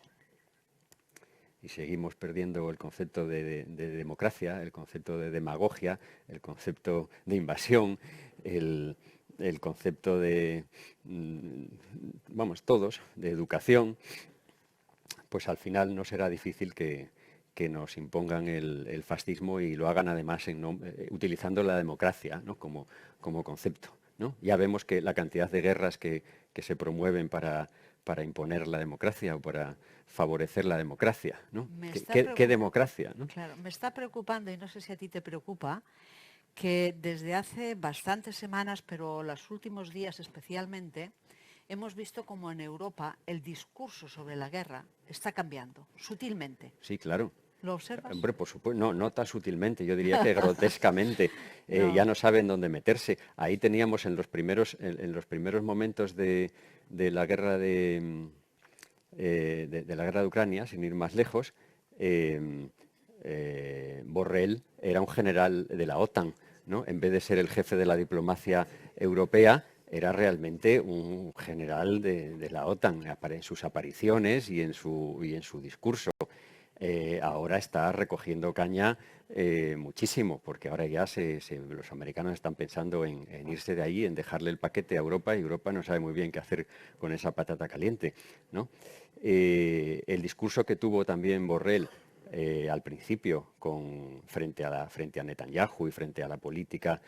y seguimos perdiendo el concepto de democracia, el concepto de demagogia, el concepto de invasión, el concepto de, todos, de educación, pues al final no será difícil que nos impongan el fascismo, y lo hagan además utilizando la democracia, ¿no? como concepto, ¿no? Ya vemos que la cantidad de guerras que se promueven para imponer la democracia o para favorecer la democracia, ¿no? ¿Qué democracia, ¿no? Claro, me está preocupando, y no sé si a ti te preocupa, que desde hace bastantes semanas, pero los últimos días especialmente, hemos visto como en Europa el discurso sobre la guerra está cambiando, sutilmente. Sí, claro. ¿Lo observas? Hombre, por supuesto, no tan sutilmente, yo diría que grotescamente. No. Ya no saben dónde meterse. Ahí teníamos en los primeros momentos de la guerra de la guerra de Ucrania, sin ir más lejos, Borrell era un general de la OTAN, ¿no? En vez de ser el jefe de la diplomacia europea, era realmente un general de la OTAN en sus apariciones y en su discurso. Ahora está recogiendo caña muchísimo, porque ahora ya los americanos están pensando en irse de allí, en dejarle el paquete a Europa, y Europa no sabe muy bien qué hacer con esa patata caliente, ¿no? El discurso que tuvo también Borrell al principio frente a Netanyahu y frente a la política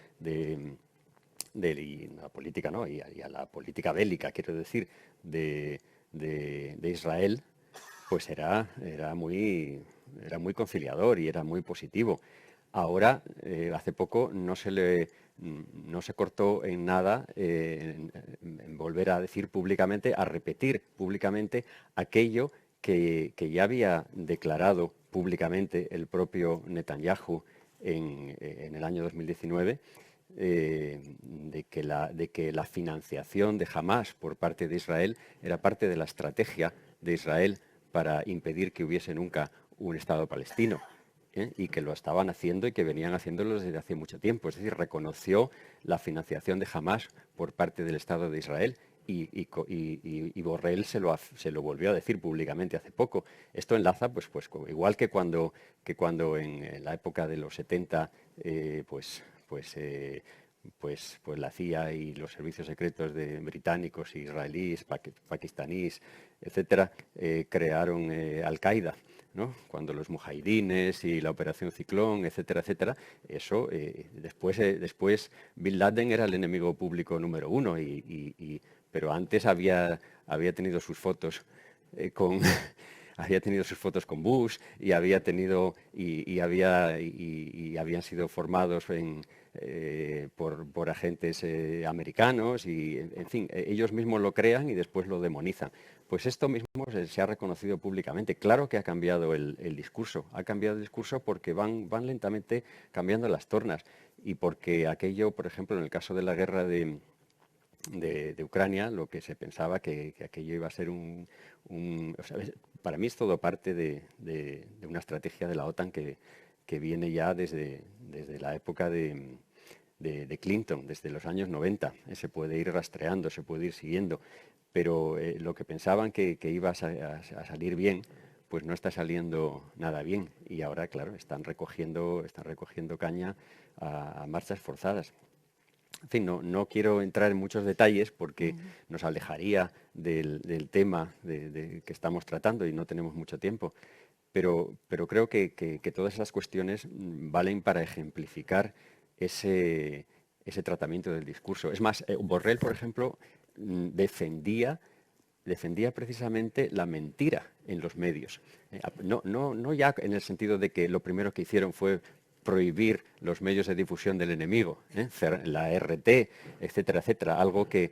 y a la política bélica, quiero decir, de de Israel, pues era muy conciliador y era muy positivo. Ahora, hace poco, no se cortó en nada en volver a decir públicamente, a repetir públicamente aquello que ya había declarado públicamente el propio Netanyahu en el año 2019, de que la financiación de Hamás por parte de Israel era parte de la estrategia de Israel para impedir que hubiese nunca un Estado palestino, y que lo estaban haciendo y que venían haciéndolo desde hace mucho tiempo. Es decir, reconoció la financiación de Hamás por parte del Estado de Israel y Borrell se lo volvió a decir públicamente hace poco. Esto enlaza, pues igual que cuando en la época de los 70, la CIA y los servicios secretos británicos, israelíes, pakistaníes, etcétera, crearon Al-Qaeda, ¿no? Cuando los mujahidines y la Operación Ciclón, etcétera, etcétera, eso después Bin Laden era el enemigo público número uno, pero antes había tenido sus fotos con había tenido sus fotos con Bush y habían sido formados por agentes americanos y, en fin, ellos mismos lo crean y después lo demonizan. Pues esto mismo se ha reconocido públicamente. Claro que ha cambiado el discurso. Ha cambiado el discurso porque van lentamente cambiando las tornas y porque aquello, por ejemplo, en el caso de la guerra de Ucrania, lo que se pensaba que aquello iba a ser para mí es todo parte de una estrategia de la OTAN que viene ya desde la época de Clinton, desde los años 90. Se puede ir rastreando, se puede ir siguiendo, pero lo que pensaban que iba a salir bien, pues no está saliendo nada bien. Y ahora, claro, están recogiendo caña a marchas forzadas. En fin, no quiero entrar en muchos detalles porque nos alejaría del tema que estamos tratando y no tenemos mucho tiempo, pero creo que todas esas cuestiones valen para ejemplificar ese tratamiento del discurso. Es más, Borrell, por ejemplo, defendía precisamente la mentira en los medios. No ya en el sentido de que lo primero que hicieron fue prohibir los medios de difusión del enemigo, la RT, etcétera, etcétera, algo que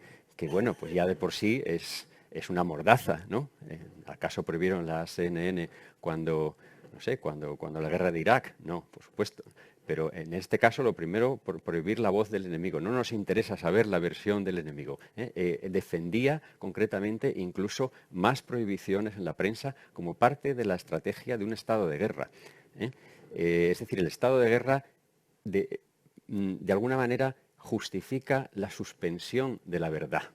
bueno, pues ya de por sí es una mordaza, ¿no? ¿Acaso prohibieron la CNN cuando la guerra de Irak? No, por supuesto. Pero en este caso, lo primero, por prohibir la voz del enemigo. No nos interesa saber la versión del enemigo. Defendía concretamente incluso más prohibiciones en la prensa como parte de la estrategia de un estado de guerra. Es decir, el estado de guerra de alguna manera justifica la suspensión de la verdad,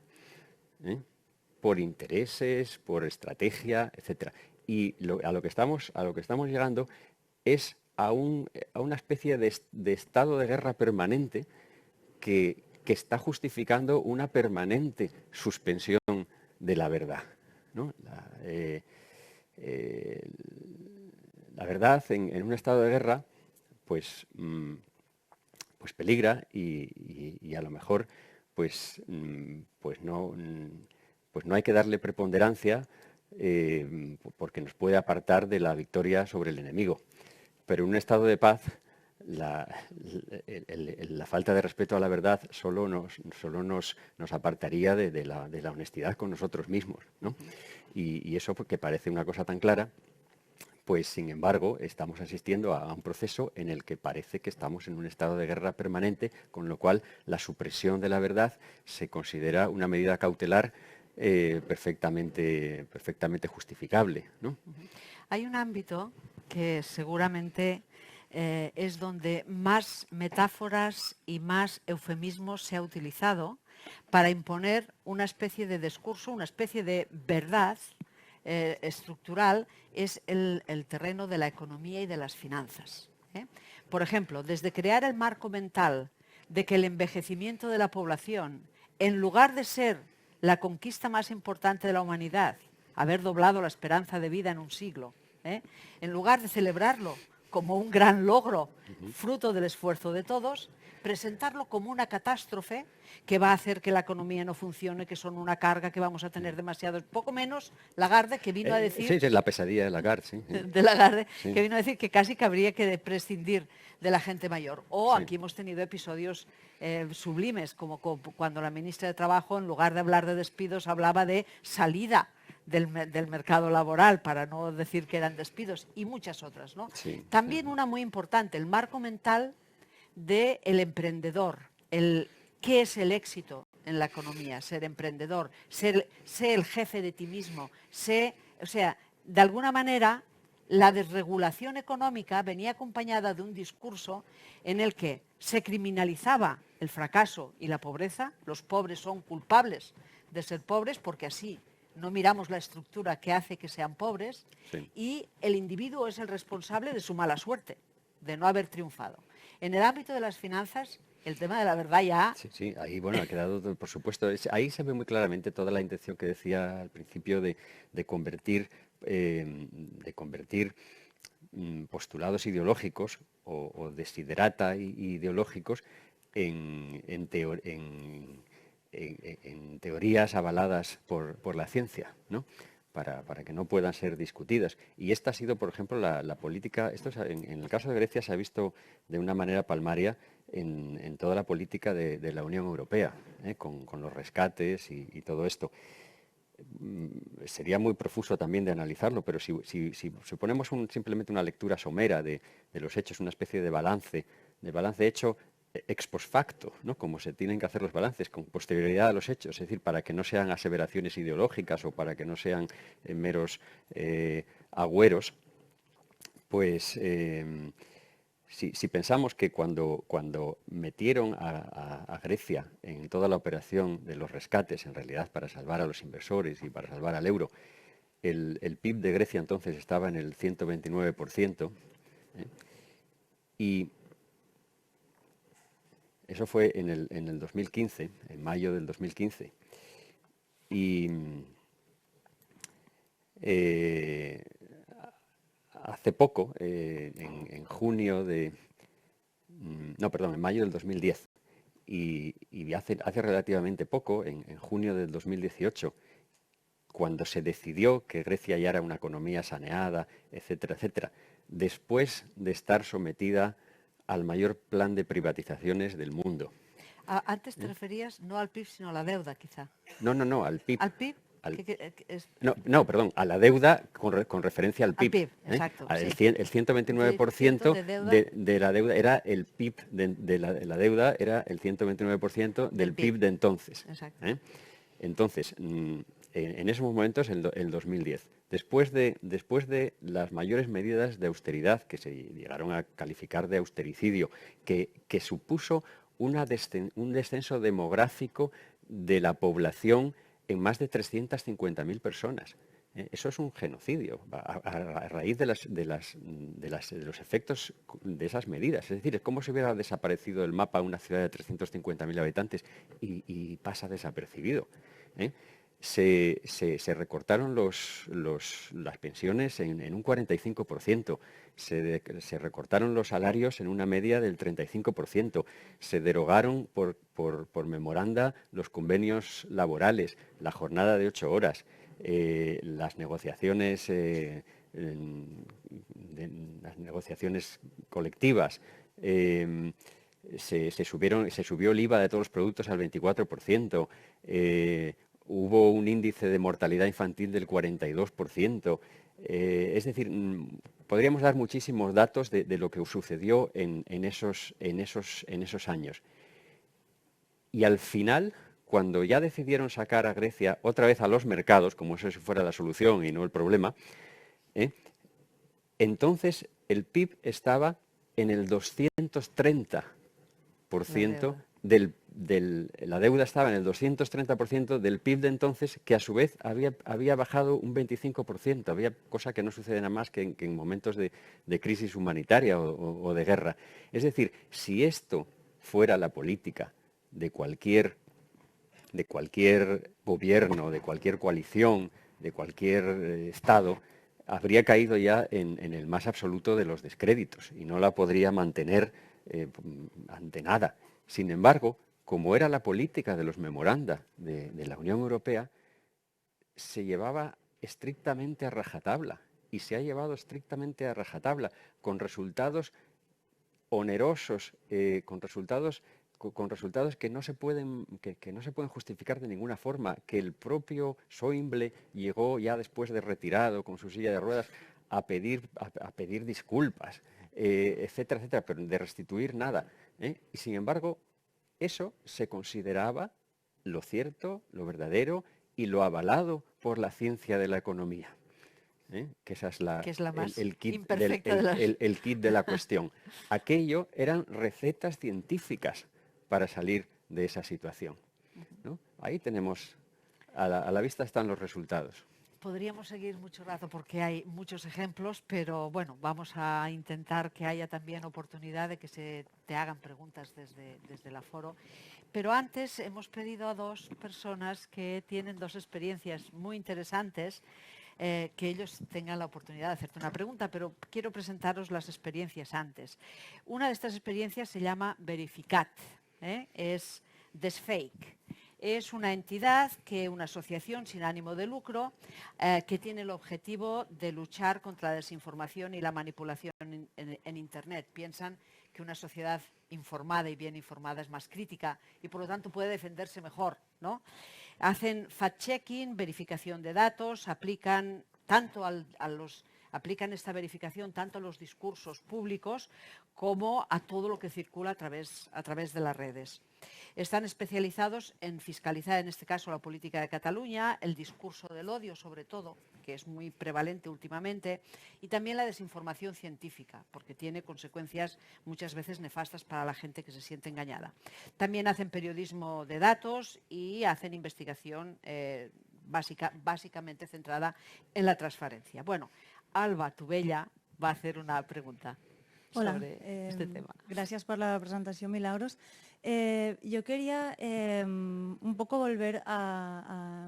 por intereses, por estrategia, etcétera. Y a lo que estamos llegando es a una especie de estado de guerra permanente que está justificando una permanente suspensión de la verdad, ¿no? La verdad en un estado de guerra pues peligra y a lo mejor pues no hay que darle preponderancia porque nos puede apartar de la victoria sobre el enemigo. Pero en un estado de paz la falta de respeto a la verdad solo nos apartaría de la honestidad con nosotros mismos, ¿no? Y eso, porque parece una cosa tan clara, pues sin embargo estamos asistiendo a un proceso en el que parece que estamos en un estado de guerra permanente, con lo cual la supresión de la verdad se considera una medida cautelar perfectamente justificable, ¿no? Hay un ámbito que seguramente es donde más metáforas y más eufemismos se ha utilizado para imponer una especie de discurso, una especie de verdad estructural, es el terreno de la economía y de las finanzas. Por ejemplo, desde crear el marco mental de que el envejecimiento de la población, en lugar de ser la conquista más importante de la humanidad, haber doblado la esperanza de vida en un siglo, en lugar de celebrarlo como un gran logro, fruto del esfuerzo de todos, presentarlo como una catástrofe que va a hacer que la economía no funcione, que son una carga, que vamos a tener demasiados, poco menos Lagarde, que vino a decir... Sí, sí, la pesadilla de Lagarde, sí. de Lagarde, Sí. que vino a decir que casi que habría que prescindir de la gente mayor. O Sí. aquí hemos tenido episodios sublimes, como cuando la ministra de Trabajo, en lugar de hablar de despidos, hablaba de salida del mercado laboral, para no decir que eran despidos, y muchas otras, ¿no? Sí, También sí. una muy importante, el marco mental del emprendedor, qué es el éxito en la economía, ser emprendedor, ser el jefe de ti mismo, o sea, de alguna manera la desregulación económica venía acompañada de un discurso en el que se criminalizaba el fracaso y la pobreza. Los pobres son culpables de ser pobres porque así no miramos la estructura que hace que sean pobres, Sí. y el individuo es el responsable de su mala suerte, de no haber triunfado. En el ámbito de las finanzas, el tema de la verdad ya... Sí, sí, ahí bueno, ha quedado, por supuesto, ahí se ve muy claramente toda la intención que decía al principio de convertir, postulados ideológicos o desiderata ideológicos en teorías avaladas por la ciencia, ¿no? Para que no puedan ser discutidas. Y esta ha sido, por ejemplo, la política, en el caso de Grecia se ha visto de una manera palmaria en toda la política de la Unión Europea, con los rescates y todo esto. Sería muy profuso también de analizarlo, pero si ponemos simplemente una lectura somera de los hechos, una especie de balance hecho ex post facto, ¿no? Como se tienen que hacer los balances, con posterioridad a los hechos, es decir, para que no sean aseveraciones ideológicas o para que no sean meros agüeros, pues si pensamos que cuando metieron a Grecia en toda la operación de los rescates, en realidad para salvar a los inversores y para salvar al euro, el PIB de Grecia entonces estaba en el 129%, y eso fue en el 2015, en mayo del 2015. Y hace poco, en junio de... No, perdón, en mayo del 2010. Y hace relativamente poco, en junio del 2018, cuando se decidió que Grecia ya era una economía saneada, etcétera, etcétera, después de estar sometida al mayor plan de privatizaciones del mundo. Antes te referías no al PIB, sino a la deuda, quizá. No, al PIB. ¿Al PIB? No, perdón, a la deuda con referencia al PIB. PIB, exacto, El sí. 129% de deuda. de la deuda era el PIB de la deuda, era el 129% del PIB de entonces. Exacto. Entonces, en esos momentos, el 2010, después de las mayores medidas de austeridad que se llegaron a calificar de austericidio, que supuso un descenso demográfico de la población en más de 350.000 personas. Eso es un genocidio a raíz de los efectos de esas medidas. Es decir, es como si hubiera desaparecido del mapa una ciudad de 350.000 habitantes y pasa desapercibido. Se recortaron las pensiones en un 45%, se recortaron los salarios en una media del 35%, se derogaron por memoranda los convenios laborales, la jornada de 8 horas, las negociaciones colectivas, se subió el IVA de todos los productos al 24%, hubo un índice de mortalidad infantil del 42%. Es decir, podríamos dar muchísimos datos de lo que sucedió en esos años. Y al final, cuando ya decidieron sacar a Grecia otra vez a los mercados, como si fuera la solución y no el problema, entonces el PIB estaba en el 230% la deuda estaba en el 230% del PIB de entonces, que a su vez había bajado un 25%, cosa que no sucede nada más que en momentos de crisis humanitaria o de guerra. Es decir, si esto fuera la política de cualquier gobierno, de cualquier coalición, de cualquier Estado, habría caído ya en el más absoluto de los descréditos y no la podría mantener ante nada. Sin embargo, como era la política de los memoranda de la Unión Europea, se llevaba estrictamente a rajatabla y se ha llevado estrictamente a rajatabla con resultados onerosos, con resultados que no se pueden que no se pueden justificar de ninguna forma, que el propio Schäuble llegó ya después de retirado con su silla de ruedas a pedir disculpas, etcétera, etcétera, pero de restituir nada, ¿eh? Y sin embargo, eso se consideraba lo cierto, lo verdadero y lo avalado por la ciencia de la economía. Que esa es Que es la más el kit imperfecta de las... el kit de la cuestión. Aquello eran recetas científicas para salir de esa situación, ¿no? Ahí tenemos, a la vista están los resultados. Podríamos seguir mucho rato porque hay muchos ejemplos, pero bueno, vamos a intentar que haya también oportunidad de que se te hagan preguntas desde el aforo. Pero antes hemos pedido a dos personas que tienen dos experiencias muy interesantes, que ellos tengan la oportunidad de hacerte una pregunta, pero quiero presentaros las experiencias antes. Una de estas experiencias se llama Verificat, es Desfake. Es una entidad, una asociación sin ánimo de lucro, que tiene el objetivo de luchar contra la desinformación y la manipulación en Internet. Piensan que una sociedad informada y bien informada es más crítica y por lo tanto puede defenderse mejor, ¿no? Hacen fact-checking, verificación de datos, aplican esta verificación tanto a los discursos públicos como a todo lo que circula a través de las redes. Están especializados en fiscalizar, en este caso, la política de Cataluña, el discurso del odio, sobre todo, que es muy prevalente últimamente, y también la desinformación científica, porque tiene consecuencias muchas veces nefastas para la gente que se siente engañada. También hacen periodismo de datos y hacen investigación básicamente centrada en la transparencia. Bueno, Alba Tubella va a hacer una pregunta sobre este tema. Gracias por la presentación, Milagros. Yo quería un poco volver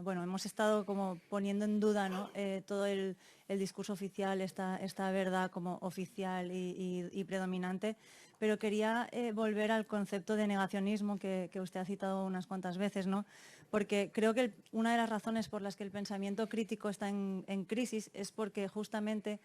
bueno, hemos estado como poniendo en duda, ¿no? Todo el discurso oficial, esta verdad como oficial y predominante, pero quería volver al concepto de negacionismo que usted ha citado unas cuantas veces, ¿no? Porque creo que una de las razones por las que el pensamiento crítico está en crisis es porque justamente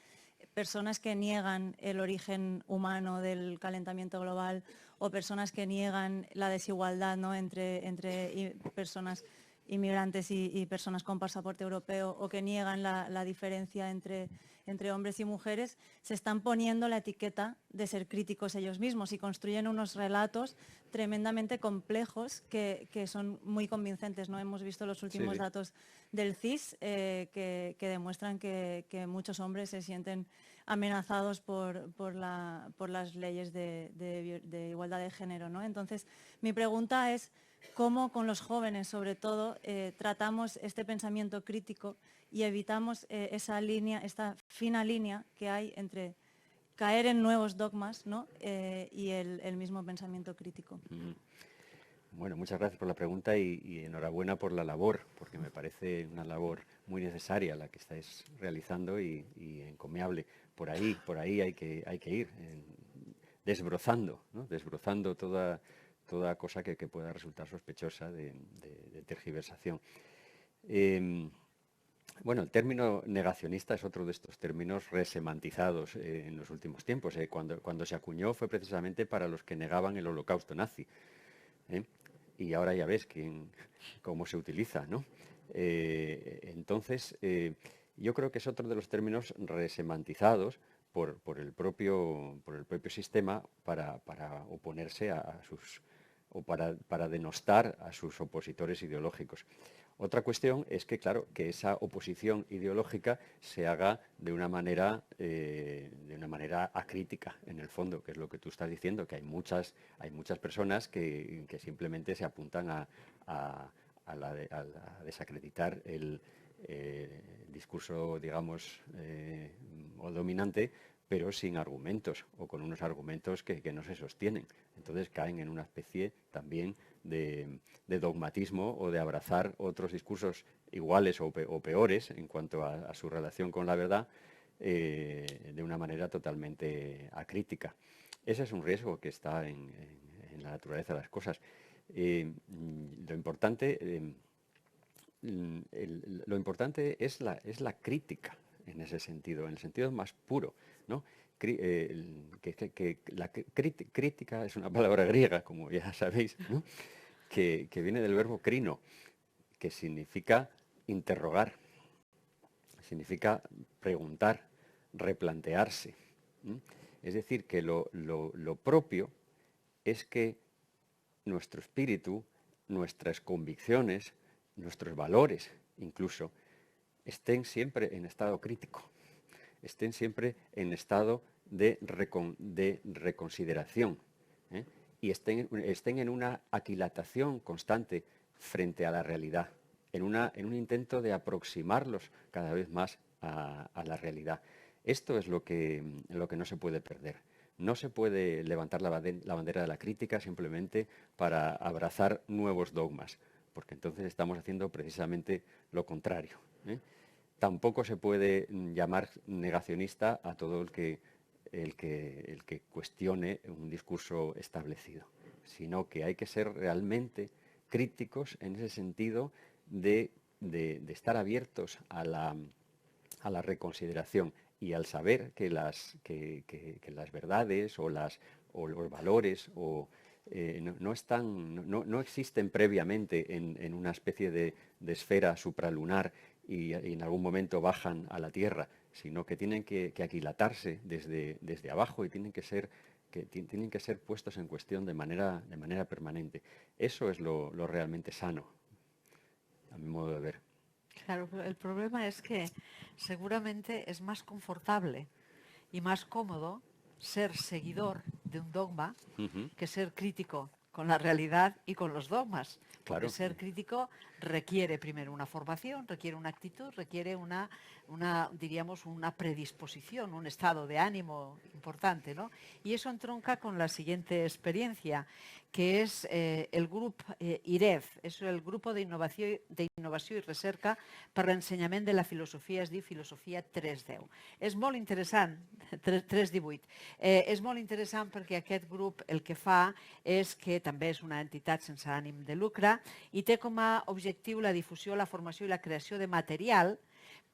personas que niegan el origen humano del calentamiento global o personas que niegan la desigualdad, ¿no? entre personas inmigrantes y personas con pasaporte europeo, o que niegan la diferencia entre hombres y mujeres, se están poniendo la etiqueta de ser críticos ellos mismos y construyen unos relatos tremendamente complejos que son muy convincentes, ¿no? Hemos visto los últimos datos del CIS que demuestran que muchos hombres se sienten amenazados por las leyes de igualdad de género, ¿no? Entonces, mi pregunta es cómo con los jóvenes, sobre todo, tratamos este pensamiento crítico y evitamos esa línea, esta fina línea que hay entre caer en nuevos dogmas, ¿no? Y el mismo pensamiento crítico. Bueno, muchas gracias por la pregunta y enhorabuena por la labor, porque me parece una labor muy necesaria la que estáis realizando y encomiable. Por ahí hay que ir, desbrozando, ¿no? Desbrozando toda cosa que pueda resultar sospechosa de tergiversación. Bueno, el término negacionista es otro de estos términos resemantizados en los últimos tiempos. Cuando se acuñó fue precisamente para los que negaban el holocausto nazi. Y ahora ya ves cómo se utiliza, ¿no? Entonces, yo creo que es otro de los términos resemantizados por el propio sistema para oponerse a sus, o para denostar a sus opositores ideológicos. Otra cuestión es que, claro, que esa oposición ideológica se haga de una manera acrítica, en el fondo, que es lo que tú estás diciendo, que hay muchas personas que simplemente se apuntan a desacreditar el discurso, digamos, o dominante, pero sin argumentos o con unos argumentos que no se sostienen. Entonces caen en una especie también de dogmatismo o de abrazar otros discursos iguales o peores en cuanto a su relación con la verdad, de una manera totalmente acrítica. Ese es un riesgo que está en la naturaleza de las cosas. Lo importante es la crítica en ese sentido, en el sentido más puro, ¿no? La crítica es una palabra griega, como ya sabéis, ¿no? que viene del verbo crino, que significa interrogar, significa preguntar, replantearse. Es decir, que lo propio es que nuestro espíritu, nuestras convicciones, nuestros valores incluso, estén siempre en estado crítico, estén siempre en estado de reconsideración, y estén en una aquilatación constante frente a la realidad, en un intento de aproximarlos cada vez más a la realidad. Esto es lo que no se puede perder. No se puede levantar la bandera de la crítica simplemente para abrazar nuevos dogmas, porque entonces estamos haciendo precisamente lo contrario. Tampoco se puede llamar negacionista a todo el que cuestione un discurso establecido, sino que hay que ser realmente críticos en ese sentido de estar abiertos a la reconsideración y al saber que las verdades o los valores no existen previamente en una especie de esfera supralunar y en algún momento bajan a la Tierra, sino que tienen que aquilatarse desde abajo y tienen que ser puestos en cuestión de manera permanente. Eso es lo realmente sano, a mi modo de ver. Claro, pero el problema es que seguramente es más confortable y más cómodo ser seguidor de un dogma que ser crítico con la realidad y con los dogmas. Porque Claro. ser crítico requiere primero una formación, requiere una actitud, requiere diríamos, una predisposición, un estado de ánimo importante, ¿no? Y eso entronca con la siguiente experiencia, que és el grup IREF, és el Grupo d'Innovació i Recerca per l'Ensenyament de la Filosofia, es diu Filosofia 310. És molt interessant, 318, és molt interessant perquè aquest grup el que fa és que també és una entitat sense ànim de lucre i té com a objectiu la difusió, la formació i la creació de material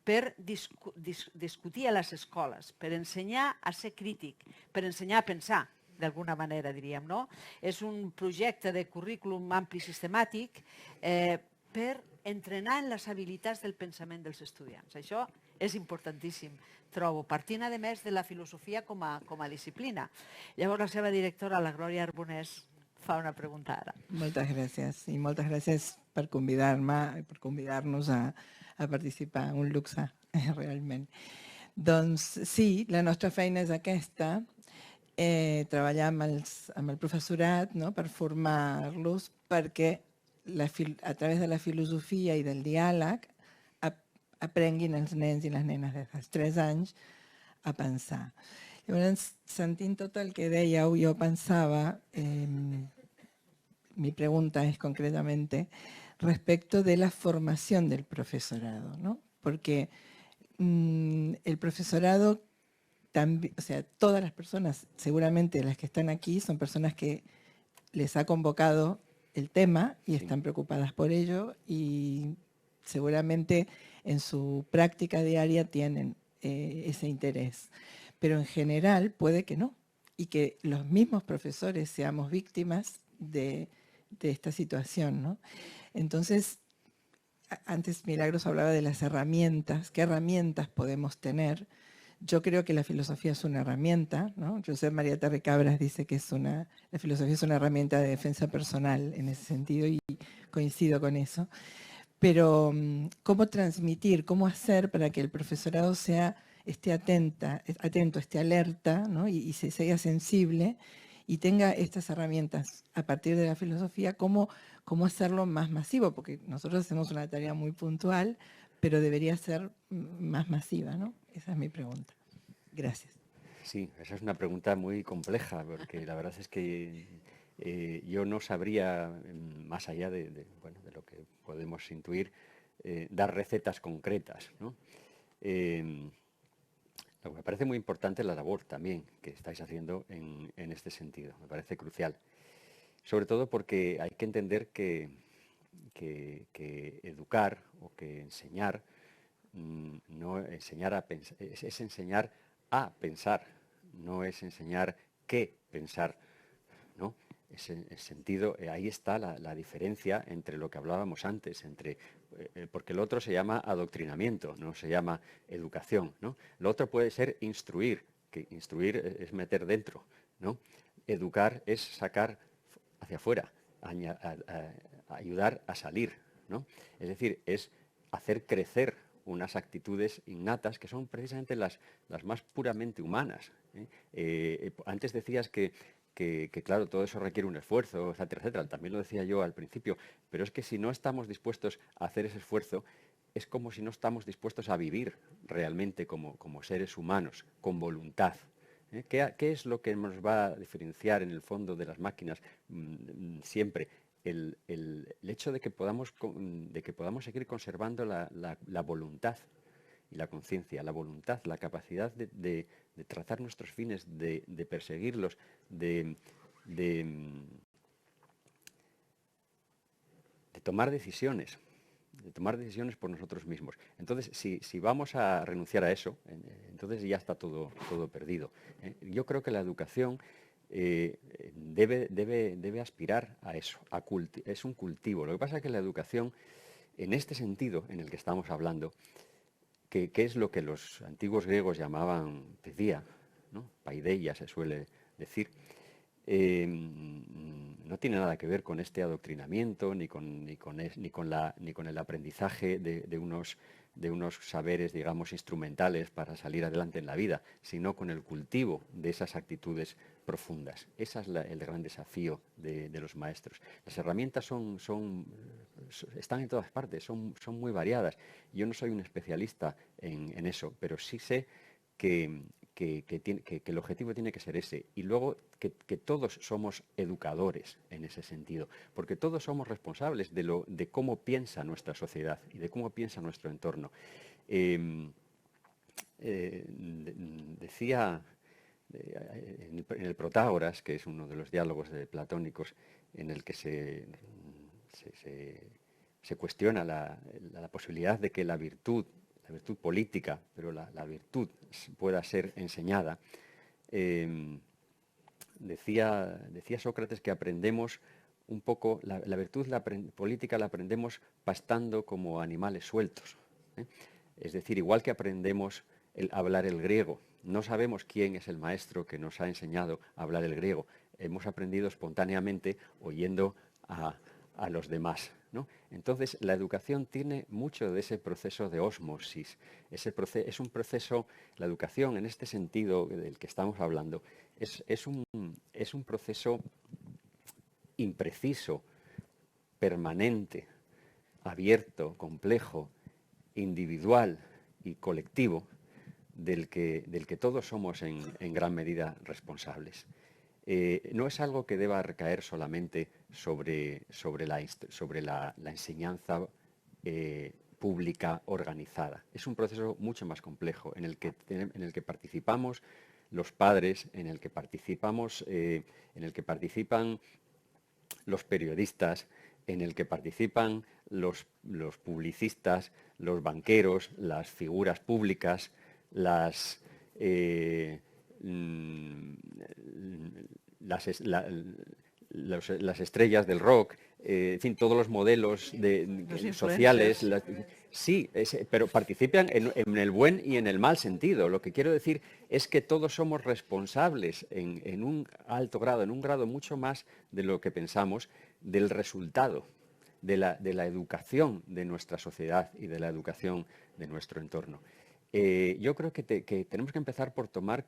per discutir a les escoles, per ensenyar a ser crític, per ensenyar a pensar, d'alguna manera, diríem, no? És un projecte de currículum ampli i sistemàtic per entrenar en les habilitats del pensament dels estudiants. Això és importantíssim, trobo, partint, a més, de la filosofia com a disciplina. Llavors, la seva directora, la Glòria Arbonès, fa una pregunta ara. Moltes gràcies, i moltes gràcies per convidar-me, per convidar-nos a participar. Un luxe, realment. Doncs sí, la nostra feina és aquesta, treballar amb el professorat, no?, per formar-los perquè a través de la filosofia i del diàleg aprenguin els nens i les nenes des dels 3 anys a pensar. Llavors, sentint tot el que dèieu, jo pensava, mi pregunta es concretamente respecto de la formación del profesorado, ¿no? Porque el profesorado también, o sea, todas las personas, seguramente las que están aquí, son personas que les ha convocado el tema y están preocupadas por ello y seguramente en su práctica diaria tienen ese interés. Pero en general puede que no, y que los mismos profesores seamos víctimas de esta situación, ¿no? Entonces, antes Milagros hablaba de las herramientas, ¿qué herramientas podemos tener? Yo creo que la filosofía es una herramienta, ¿no? Josep María Terricabras dice que la filosofía es una herramienta de defensa personal en ese sentido y coincido con eso. Pero, ¿cómo transmitir, cómo hacer para que el profesorado esté atento, esté alerta, ¿no? y se sea sensible y tenga estas herramientas a partir de la filosofía? ¿Cómo hacerlo más masivo? Porque nosotros hacemos una tarea muy puntual, pero debería ser más masiva, ¿no? Esa es mi pregunta. Gracias. Sí, esa es una pregunta muy compleja, porque la verdad es que yo no sabría, más allá de lo que podemos intuir, dar recetas concretas, ¿no? Lo que me parece muy importante es la labor también que estáis haciendo en este sentido. Me parece crucial. Sobre todo porque hay que entender que educar o que enseñar, no enseñar a pensar, es enseñar a pensar, no es enseñar qué pensar, ¿no? Ese sentido, ahí está la diferencia entre lo que hablábamos antes, porque el otro se llama adoctrinamiento, no se llama educación, ¿no? Lo otro puede ser instruir, que instruir es meter dentro, ¿no? Educar es sacar hacia afuera, ayudar a salir, ¿no? Es decir, es hacer crecer unas actitudes innatas que son precisamente las más puramente humanas, ¿eh? Antes decías que, claro, todo eso requiere un esfuerzo, etcétera, etcétera. También lo decía yo al principio, pero es que si no estamos dispuestos a hacer ese esfuerzo, es como si no estamos dispuestos a vivir realmente como seres humanos, con voluntad. ¿Qué es lo que nos va a diferenciar en el fondo de las máquinas siempre? El hecho de que podamos seguir conservando la voluntad y la conciencia, la voluntad, la capacidad de trazar nuestros fines, de perseguirlos, de tomar decisiones. De tomar decisiones por nosotros mismos. Entonces, si vamos a renunciar a eso, entonces ya está todo perdido. Yo creo que la educación debe aspirar a eso, es un cultivo. Lo que pasa es que la educación, en este sentido en el que estamos hablando, que es lo que los antiguos griegos llamaban pedía, ¿no? Paideia se suele decir, no tiene nada que ver con este adoctrinamiento ni con el aprendizaje de unos saberes, digamos, instrumentales para salir adelante en la vida, sino con el cultivo de esas actitudes profundas. Ese es el gran desafío de los maestros. Las herramientas están en todas partes, son muy variadas. Yo no soy un especialista en eso, pero sí sé que el objetivo tiene que ser ese. Y luego que todos somos educadores en ese sentido, porque todos somos responsables de cómo piensa nuestra sociedad y de cómo piensa nuestro entorno. Decía en el Protágoras, que es uno de los diálogos platónicos en el que se cuestiona la posibilidad de que la virtud política, pero la virtud pueda ser enseñada. Decía Sócrates que aprendemos un poco, la virtud política la aprendemos pastando como animales sueltos, ¿eh? Es decir, igual que aprendemos hablar el griego, no sabemos quién es el maestro que nos ha enseñado a hablar el griego, hemos aprendido espontáneamente oyendo a los demás, ¿no? Entonces, la educación tiene mucho de ese proceso de ósmosis. Es un proceso, la educación en este sentido del que estamos hablando, es un proceso impreciso, permanente, abierto, complejo, individual y colectivo, del que todos somos en gran medida responsables. No es algo que deba recaer solamente sobre la enseñanza pública organizada. Es un proceso mucho más complejo en el que participamos los padres, en el que participan los periodistas, en el que participan los publicistas, los banqueros, las figuras públicas, las estrellas del rock, en fin, todos los modelos sociales. Sí, pero participan en el buen y en el mal sentido. Lo que quiero decir es que todos somos responsables en un alto grado, en un grado mucho más de lo que pensamos, del resultado de la educación de nuestra sociedad y de la educación de nuestro entorno. Yo creo que tenemos que empezar por tomar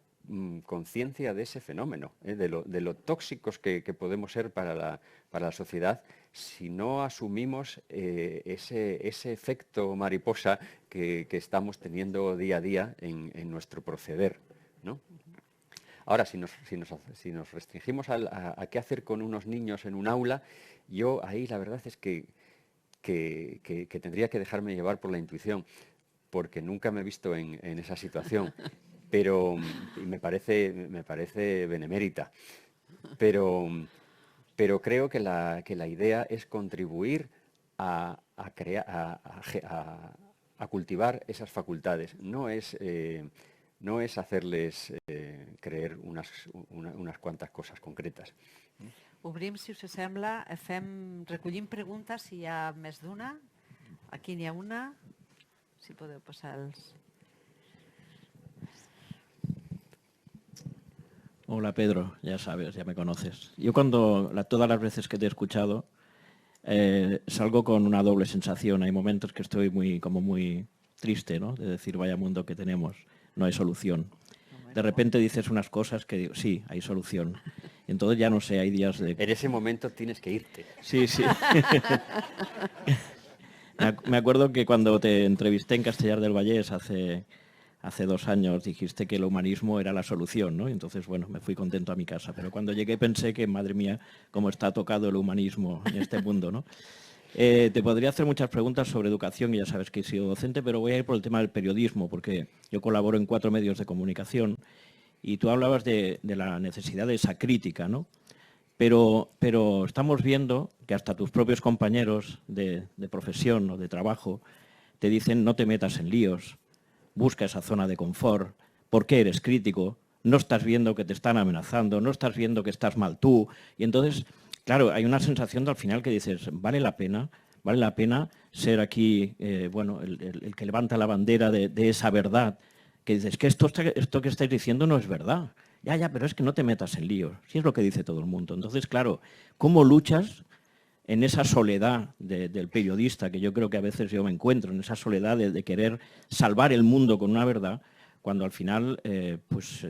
conciencia de ese fenómeno, de lo tóxicos que podemos ser para la sociedad si no asumimos ese efecto mariposa que estamos teniendo día a día en nuestro proceder, ¿no? Ahora, si nos restringimos a qué hacer con unos niños en un aula, yo ahí la verdad es que tendría que dejarme llevar por la intuición, porque nunca me he visto en esa situación. pero y me parece benemérita. Pero creo que la idea es contribuir a cultivar esas facultades. No es hacerles creer unas cuantas cosas concretas. Obrim, si us sembla, recollim preguntes, si hi ha més d'una. Aquí n'hi ha una. Si podeu passar els... Hola Pedro, ya sabes, ya me conoces. Yo todas las veces que te he escuchado salgo con una doble sensación. Hay momentos que estoy muy triste, ¿no? De decir, vaya mundo que tenemos, no hay solución. De repente dices unas cosas que digo, sí, hay solución. Entonces ya no sé, hay días de... En ese momento tienes que irte. Sí, sí. Me acuerdo que cuando te entrevisté en Castellar del Vallés hace 2 años dijiste que el humanismo era la solución, ¿no? Entonces, bueno, me fui contento a mi casa. Pero cuando llegué pensé que, madre mía, cómo está tocado el humanismo en este mundo, ¿no? Te podría hacer muchas preguntas sobre educación, y ya sabes que he sido docente, pero voy a ir por el tema del periodismo, porque yo colaboro en 4 medios de comunicación y tú hablabas de la necesidad de esa crítica, ¿no? Pero estamos viendo que hasta tus propios compañeros de profesión o de trabajo te dicen no te metas en líos, busca esa zona de confort, ¿por qué eres crítico? No estás viendo que te están amenazando, no estás viendo que estás mal tú. Y entonces, claro, hay una sensación al final que dices, vale la pena ser aquí, el que levanta la bandera de esa verdad, que dices, que esto que estáis diciendo no es verdad. Ya, pero es que no te metas en líos, si es lo que dice todo el mundo. Entonces, claro, ¿cómo luchas en esa soledad del periodista, que yo creo que a veces yo me encuentro, en esa soledad de querer salvar el mundo con una verdad, cuando al final pues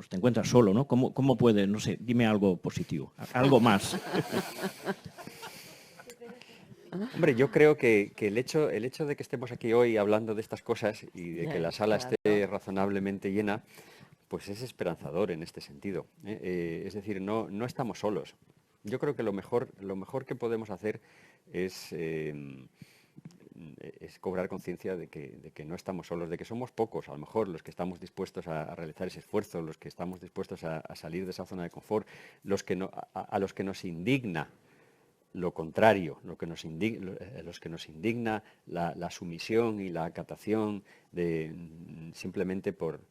te encuentras solo, ¿no? ¿Cómo puedes? No sé, dime algo positivo, algo más. Hombre, yo creo que el hecho de que estemos aquí hoy hablando de estas cosas y de que la sala esté razonablemente llena, pues es esperanzador en este sentido. Es decir, no estamos solos. Yo creo que lo mejor que podemos hacer es cobrar conciencia de que no estamos solos, de que somos pocos, a lo mejor, los que estamos dispuestos a realizar ese esfuerzo, los que estamos dispuestos a salir de esa zona de confort, a los que nos indigna lo contrario, los que nos indigna la sumisión y la acatación simplemente por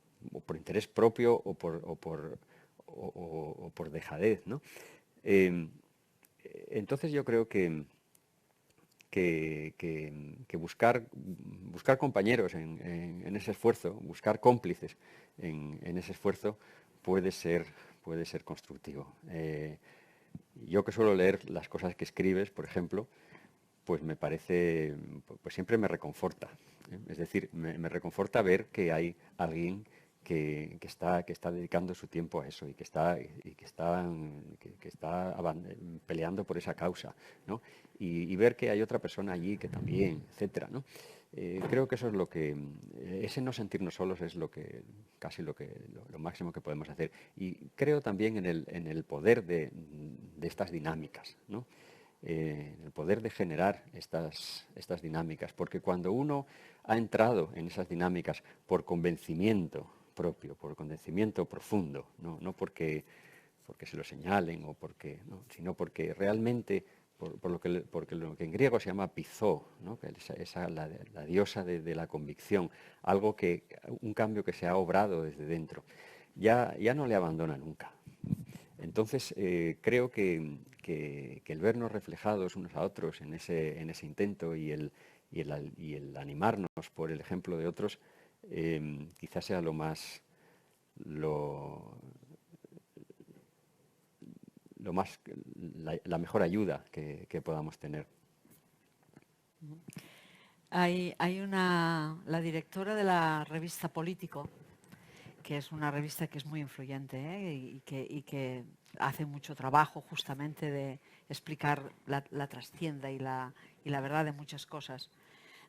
interés propio o por dejadez, ¿no? Entonces yo creo que buscar compañeros en ese esfuerzo, buscar cómplices en ese esfuerzo puede ser constructivo. Yo que suelo leer las cosas que escribes, por ejemplo, pues me parece, pues siempre me reconforta. Es decir, me reconforta ver que hay alguien que está dedicando su tiempo a eso y que está peleando por esa causa, ¿no? Y ver que hay otra persona allí que también, etcétera, ¿no? Creo que eso es ese no sentirnos solos es lo máximo que podemos hacer. Y creo también en el poder de estas dinámicas, ¿no? El poder de generar estas dinámicas, porque cuando uno ha entrado en esas dinámicas por convencimiento propio, por convencimiento profundo, no porque se lo señalen o sino porque realmente porque lo que en griego se llama pizó, ¿no? Que es la diosa de la convicción, un cambio que se ha obrado desde dentro, ya no le abandona nunca. Entonces creo que el vernos reflejados unos a otros en ese intento y el animarnos por el ejemplo de otros quizás sea la mejor ayuda que podamos tener. Hay la directora de la revista Político, que es una revista que es muy influyente y que hace mucho trabajo justamente de explicar la trastienda y la verdad de muchas cosas.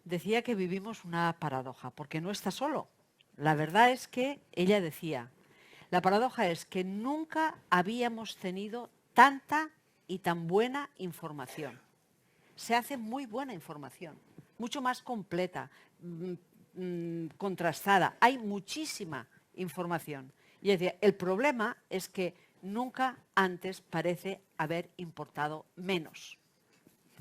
Decía que vivimos una paradoja, porque no está solo. La verdad es que ella decía, la paradoja es que nunca habíamos tenido tanta y tan buena información. Se hace muy buena información, mucho más completa, contrastada. Hay muchísima información. Y decía, el problema es que nunca antes parece haber importado menos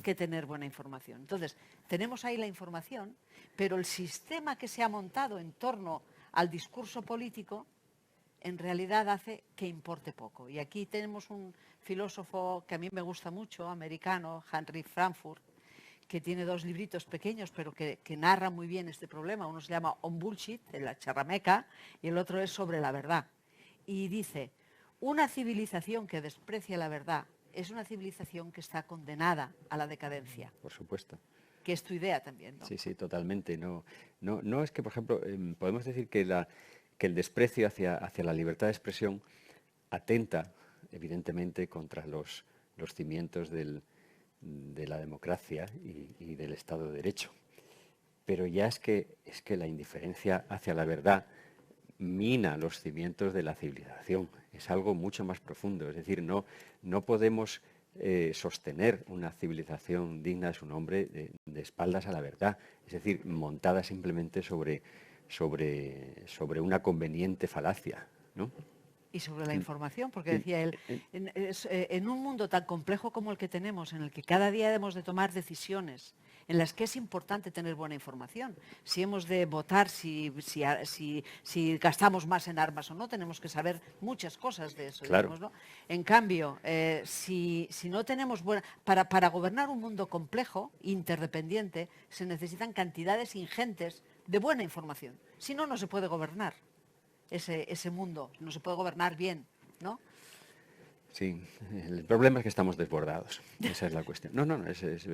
que tener buena información. Entonces, tenemos ahí la información, pero el sistema que se ha montado en torno al discurso político en realidad hace que importe poco. Y aquí tenemos un filósofo que a mí me gusta mucho, americano, Henry Frankfurt, que tiene 2 libritos pequeños, pero que narra muy bien este problema. Uno se llama On Bullshit, de la charrameca, y el otro es sobre la verdad. Y dice, una civilización que desprecia la verdad es una civilización que está condenada a la decadencia. Por supuesto. Que es tu idea también, ¿no? Sí, sí, totalmente. No es que, por ejemplo, podemos decir que el desprecio hacia la libertad de expresión atenta, evidentemente, contra los cimientos de la democracia y del Estado de Derecho. Pero ya es que la indiferencia hacia la verdad mina los cimientos de la civilización. Es algo mucho más profundo. Es decir, no podemos sostener una civilización digna de su nombre de espaldas a la verdad. Es decir, montada simplemente sobre una conveniente falacia, ¿no? Y sobre la información, porque decía él, en un mundo tan complejo como el que tenemos, en el que cada día hemos de tomar decisiones, en las que es importante tener buena información. Si hemos de votar, si gastamos más en armas o no, tenemos que saber muchas cosas de eso. Claro. Digamos, ¿no? En cambio, si no tenemos para gobernar un mundo complejo, interdependiente, se necesitan cantidades ingentes de buena información. Si no, no se puede gobernar ese mundo, no se puede gobernar bien, ¿no? Sí, el problema es que estamos desbordados, esa es la cuestión. No, es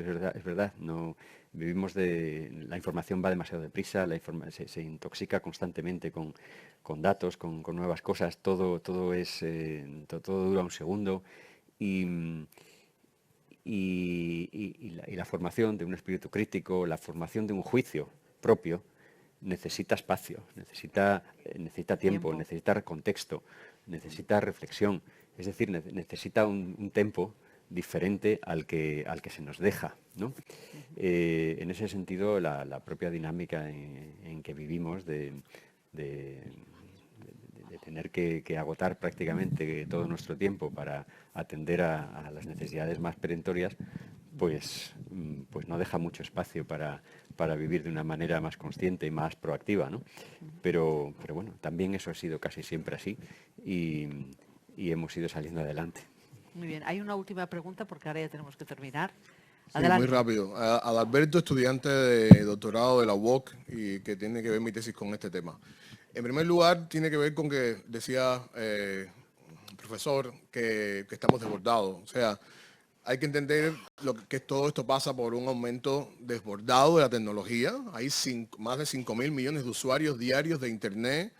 verdad, no, vivimos la información va demasiado deprisa, se intoxica constantemente con datos, con nuevas cosas, todo dura un segundo y la formación de un espíritu crítico, la formación de un juicio propio, necesita espacio, necesita tiempo, necesita contexto, necesita reflexión. Es decir, necesita un tempo diferente al que se nos deja, ¿no? En ese sentido, la propia dinámica en que vivimos de tener que agotar prácticamente todo nuestro tiempo para atender a las necesidades más perentorias, pues no deja mucho espacio para vivir de una manera más consciente y más proactiva, ¿no? Pero bueno, también eso ha sido casi siempre así y hemos ido saliendo adelante. Muy bien, hay una última pregunta porque ahora ya tenemos que terminar. Sí, Adelante. muy rápido. Adalberto, estudiante de doctorado de la UOC y que tiene que ver mi tesis con este tema. En primer lugar, tiene que ver con que decía el profesor que estamos desbordados. O sea, hay que entender que todo esto pasa por un aumento desbordado de la tecnología. Hay más de 5.000 millones de usuarios diarios de Internet,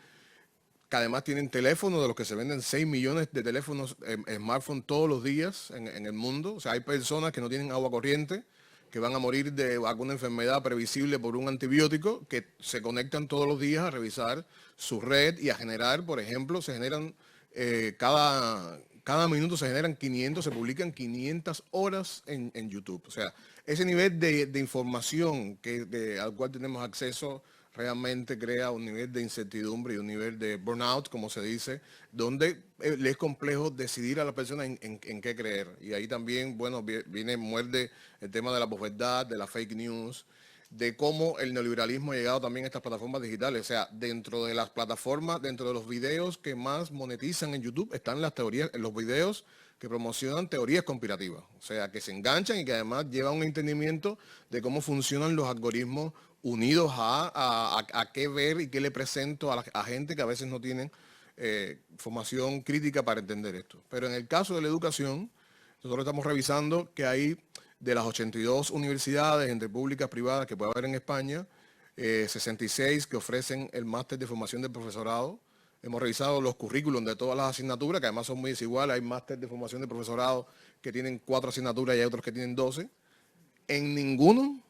que además tienen teléfonos, de los que se venden 6 millones de teléfonos smartphone todos los días en el mundo. O sea, hay personas que no tienen agua corriente, que van a morir de alguna enfermedad previsible por un antibiótico, que se conectan todos los días a revisar su red y a generar, por ejemplo, se generan cada minuto se publican 500 horas en YouTube. O sea, ese nivel de información al cual tenemos acceso realmente crea un nivel de incertidumbre y un nivel de burnout, como se dice, donde le es complejo decidir a la persona en qué creer. Y ahí también, bueno, muerde el tema de la posverdad, de la fake news, de cómo el neoliberalismo ha llegado también a estas plataformas digitales. O sea, dentro de las plataformas, dentro de los videos que más monetizan en YouTube, están las teorías, los videos que promocionan teorías conspirativas. O sea, que se enganchan y que además llevan un entendimiento de cómo funcionan los algoritmos unidos a qué ver y qué le presento a gente que a veces no tienen formación crítica para entender esto. Pero en el caso de la educación, nosotros estamos revisando que hay de las 82 universidades entre públicas y privadas que puede haber en España, 66 que ofrecen el máster de formación del profesorado. Hemos revisado los currículums de todas las asignaturas, que además son muy desiguales. Hay máster de formación de profesorado que tienen 4 asignaturas y hay otros que tienen 12. En ninguno,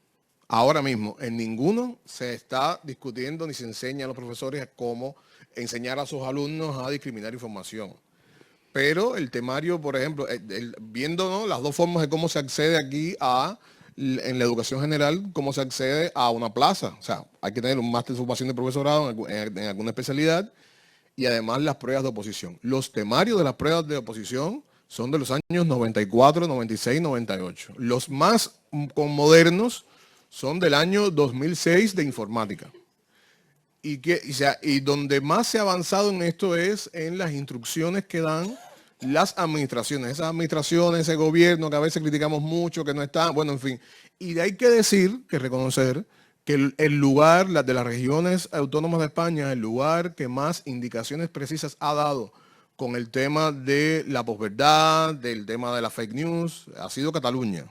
ahora mismo, en ninguno se está discutiendo ni se enseña a los profesores cómo enseñar a sus alumnos a discriminar información. Pero el temario, por ejemplo, viendo, ¿no?, las dos formas de cómo se accede aquí en la educación general, cómo se accede a una plaza. O sea, hay que tener un máster de formación de profesorado en alguna especialidad y además las pruebas de oposición. Los temarios de las pruebas de oposición son de los años 94, 96, 98. Los más modernos son del año 2006 de informática. Y donde más se ha avanzado en esto es en las instrucciones que dan las administraciones. Esas administraciones, ese gobierno que a veces criticamos mucho, que no está, bueno, en fin. Y hay que decir, que reconocer, que el lugar de las regiones autónomas de España, el lugar que más indicaciones precisas ha dado con el tema de la posverdad, del tema de la fake news, ha sido Cataluña.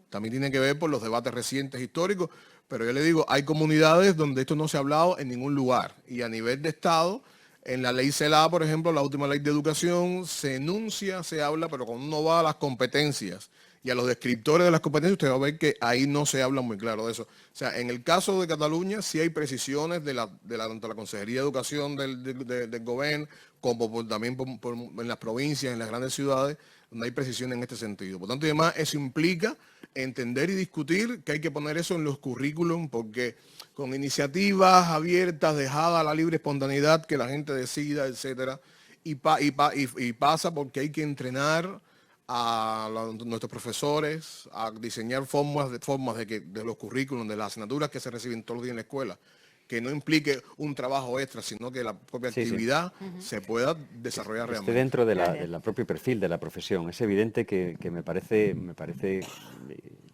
También tiene que ver por los debates recientes históricos, pero yo le digo, hay comunidades donde esto no se ha hablado en ningún lugar. Y a nivel de Estado, en la ley CELA, por ejemplo, la última ley de educación, se enuncia, se habla, pero cuando uno va a las competencias y a los descriptores de las competencias, usted va a ver que ahí no se habla muy claro de eso. O sea, en el caso de Cataluña sí hay precisiones tanto la Consejería de Educación del Gobierno, como también en las provincias, en las grandes ciudades, donde hay precisiones en este sentido. Por tanto, y además, eso implica entender y discutir que hay que poner eso en los currículum, porque con iniciativas abiertas, dejadas a la libre espontaneidad, que la gente decida, etcétera, y pasa porque hay que entrenar a nuestros profesores a diseñar formas de los currículums, de las asignaturas que se reciben todos los días en la escuela, que no implique un trabajo extra, sino que la propia actividad se pueda desarrollar realmente. Esté dentro de la propio perfil de la profesión. Es evidente que me parece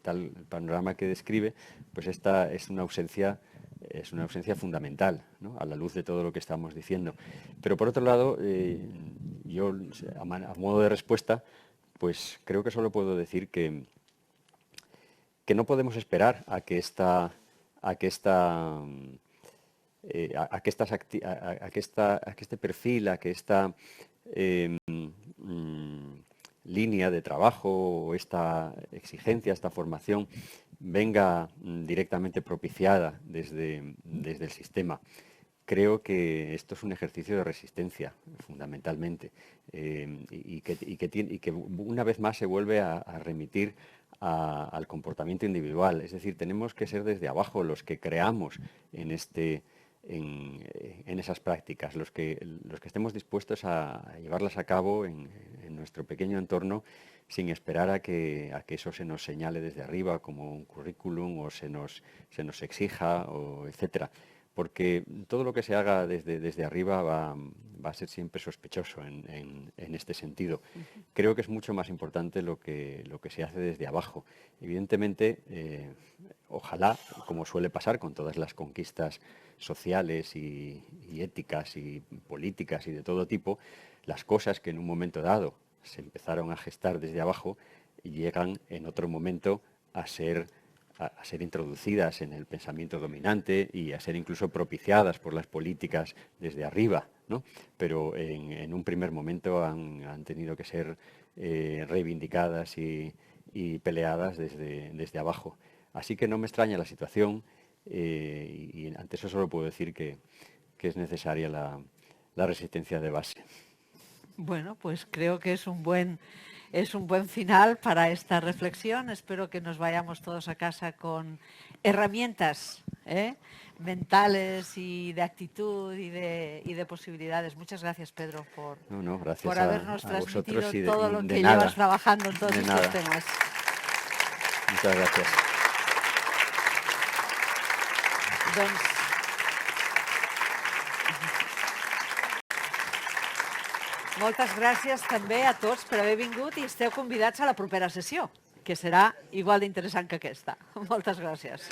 tal el panorama que describe, pues esta es una ausencia fundamental, ¿no?, a la luz de todo lo que estamos diciendo. Pero por otro lado, yo a modo de respuesta, pues creo que solo puedo decir que no podemos esperar a que este perfil, a que esta línea de trabajo o esta exigencia, esta formación venga directamente propiciada desde el sistema. Creo que esto es un ejercicio de resistencia, fundamentalmente, y que una vez más se vuelve a remitir al comportamiento individual. Es decir, tenemos que ser desde abajo los que creamos en esas prácticas, los que estemos dispuestos a llevarlas a cabo en nuestro pequeño entorno, sin esperar a que eso se nos señale desde arriba como un currículum o se nos exija, etcétera. Porque todo lo que se haga desde arriba va a ser siempre sospechoso en este sentido. Creo que es mucho más importante lo que se hace desde abajo. Evidentemente, ojalá, como suele pasar con todas las conquistas sociales y éticas y políticas y de todo tipo, las cosas que en un momento dado se empezaron a gestar desde abajo llegan en otro momento a ser introducidas en el pensamiento dominante y a ser incluso propiciadas por las políticas desde arriba, ¿no? Pero en un primer momento han tenido que ser reivindicadas y peleadas desde abajo. Así que no me extraña la situación y ante eso solo puedo decir que es necesaria la resistencia de base. Bueno, pues creo que es un buen final para esta reflexión. Espero que nos vayamos todos a casa con herramientas mentales y de actitud y de posibilidades. Muchas gracias, Pedro, por habernos transmitido todo lo que llevas trabajando en todos estos temas. Muchas gracias. Moltes gràcies també a tots per haver vingut i esteu convidats a la propera sessió, que serà igual d'interessant que aquesta. Moltes gràcies.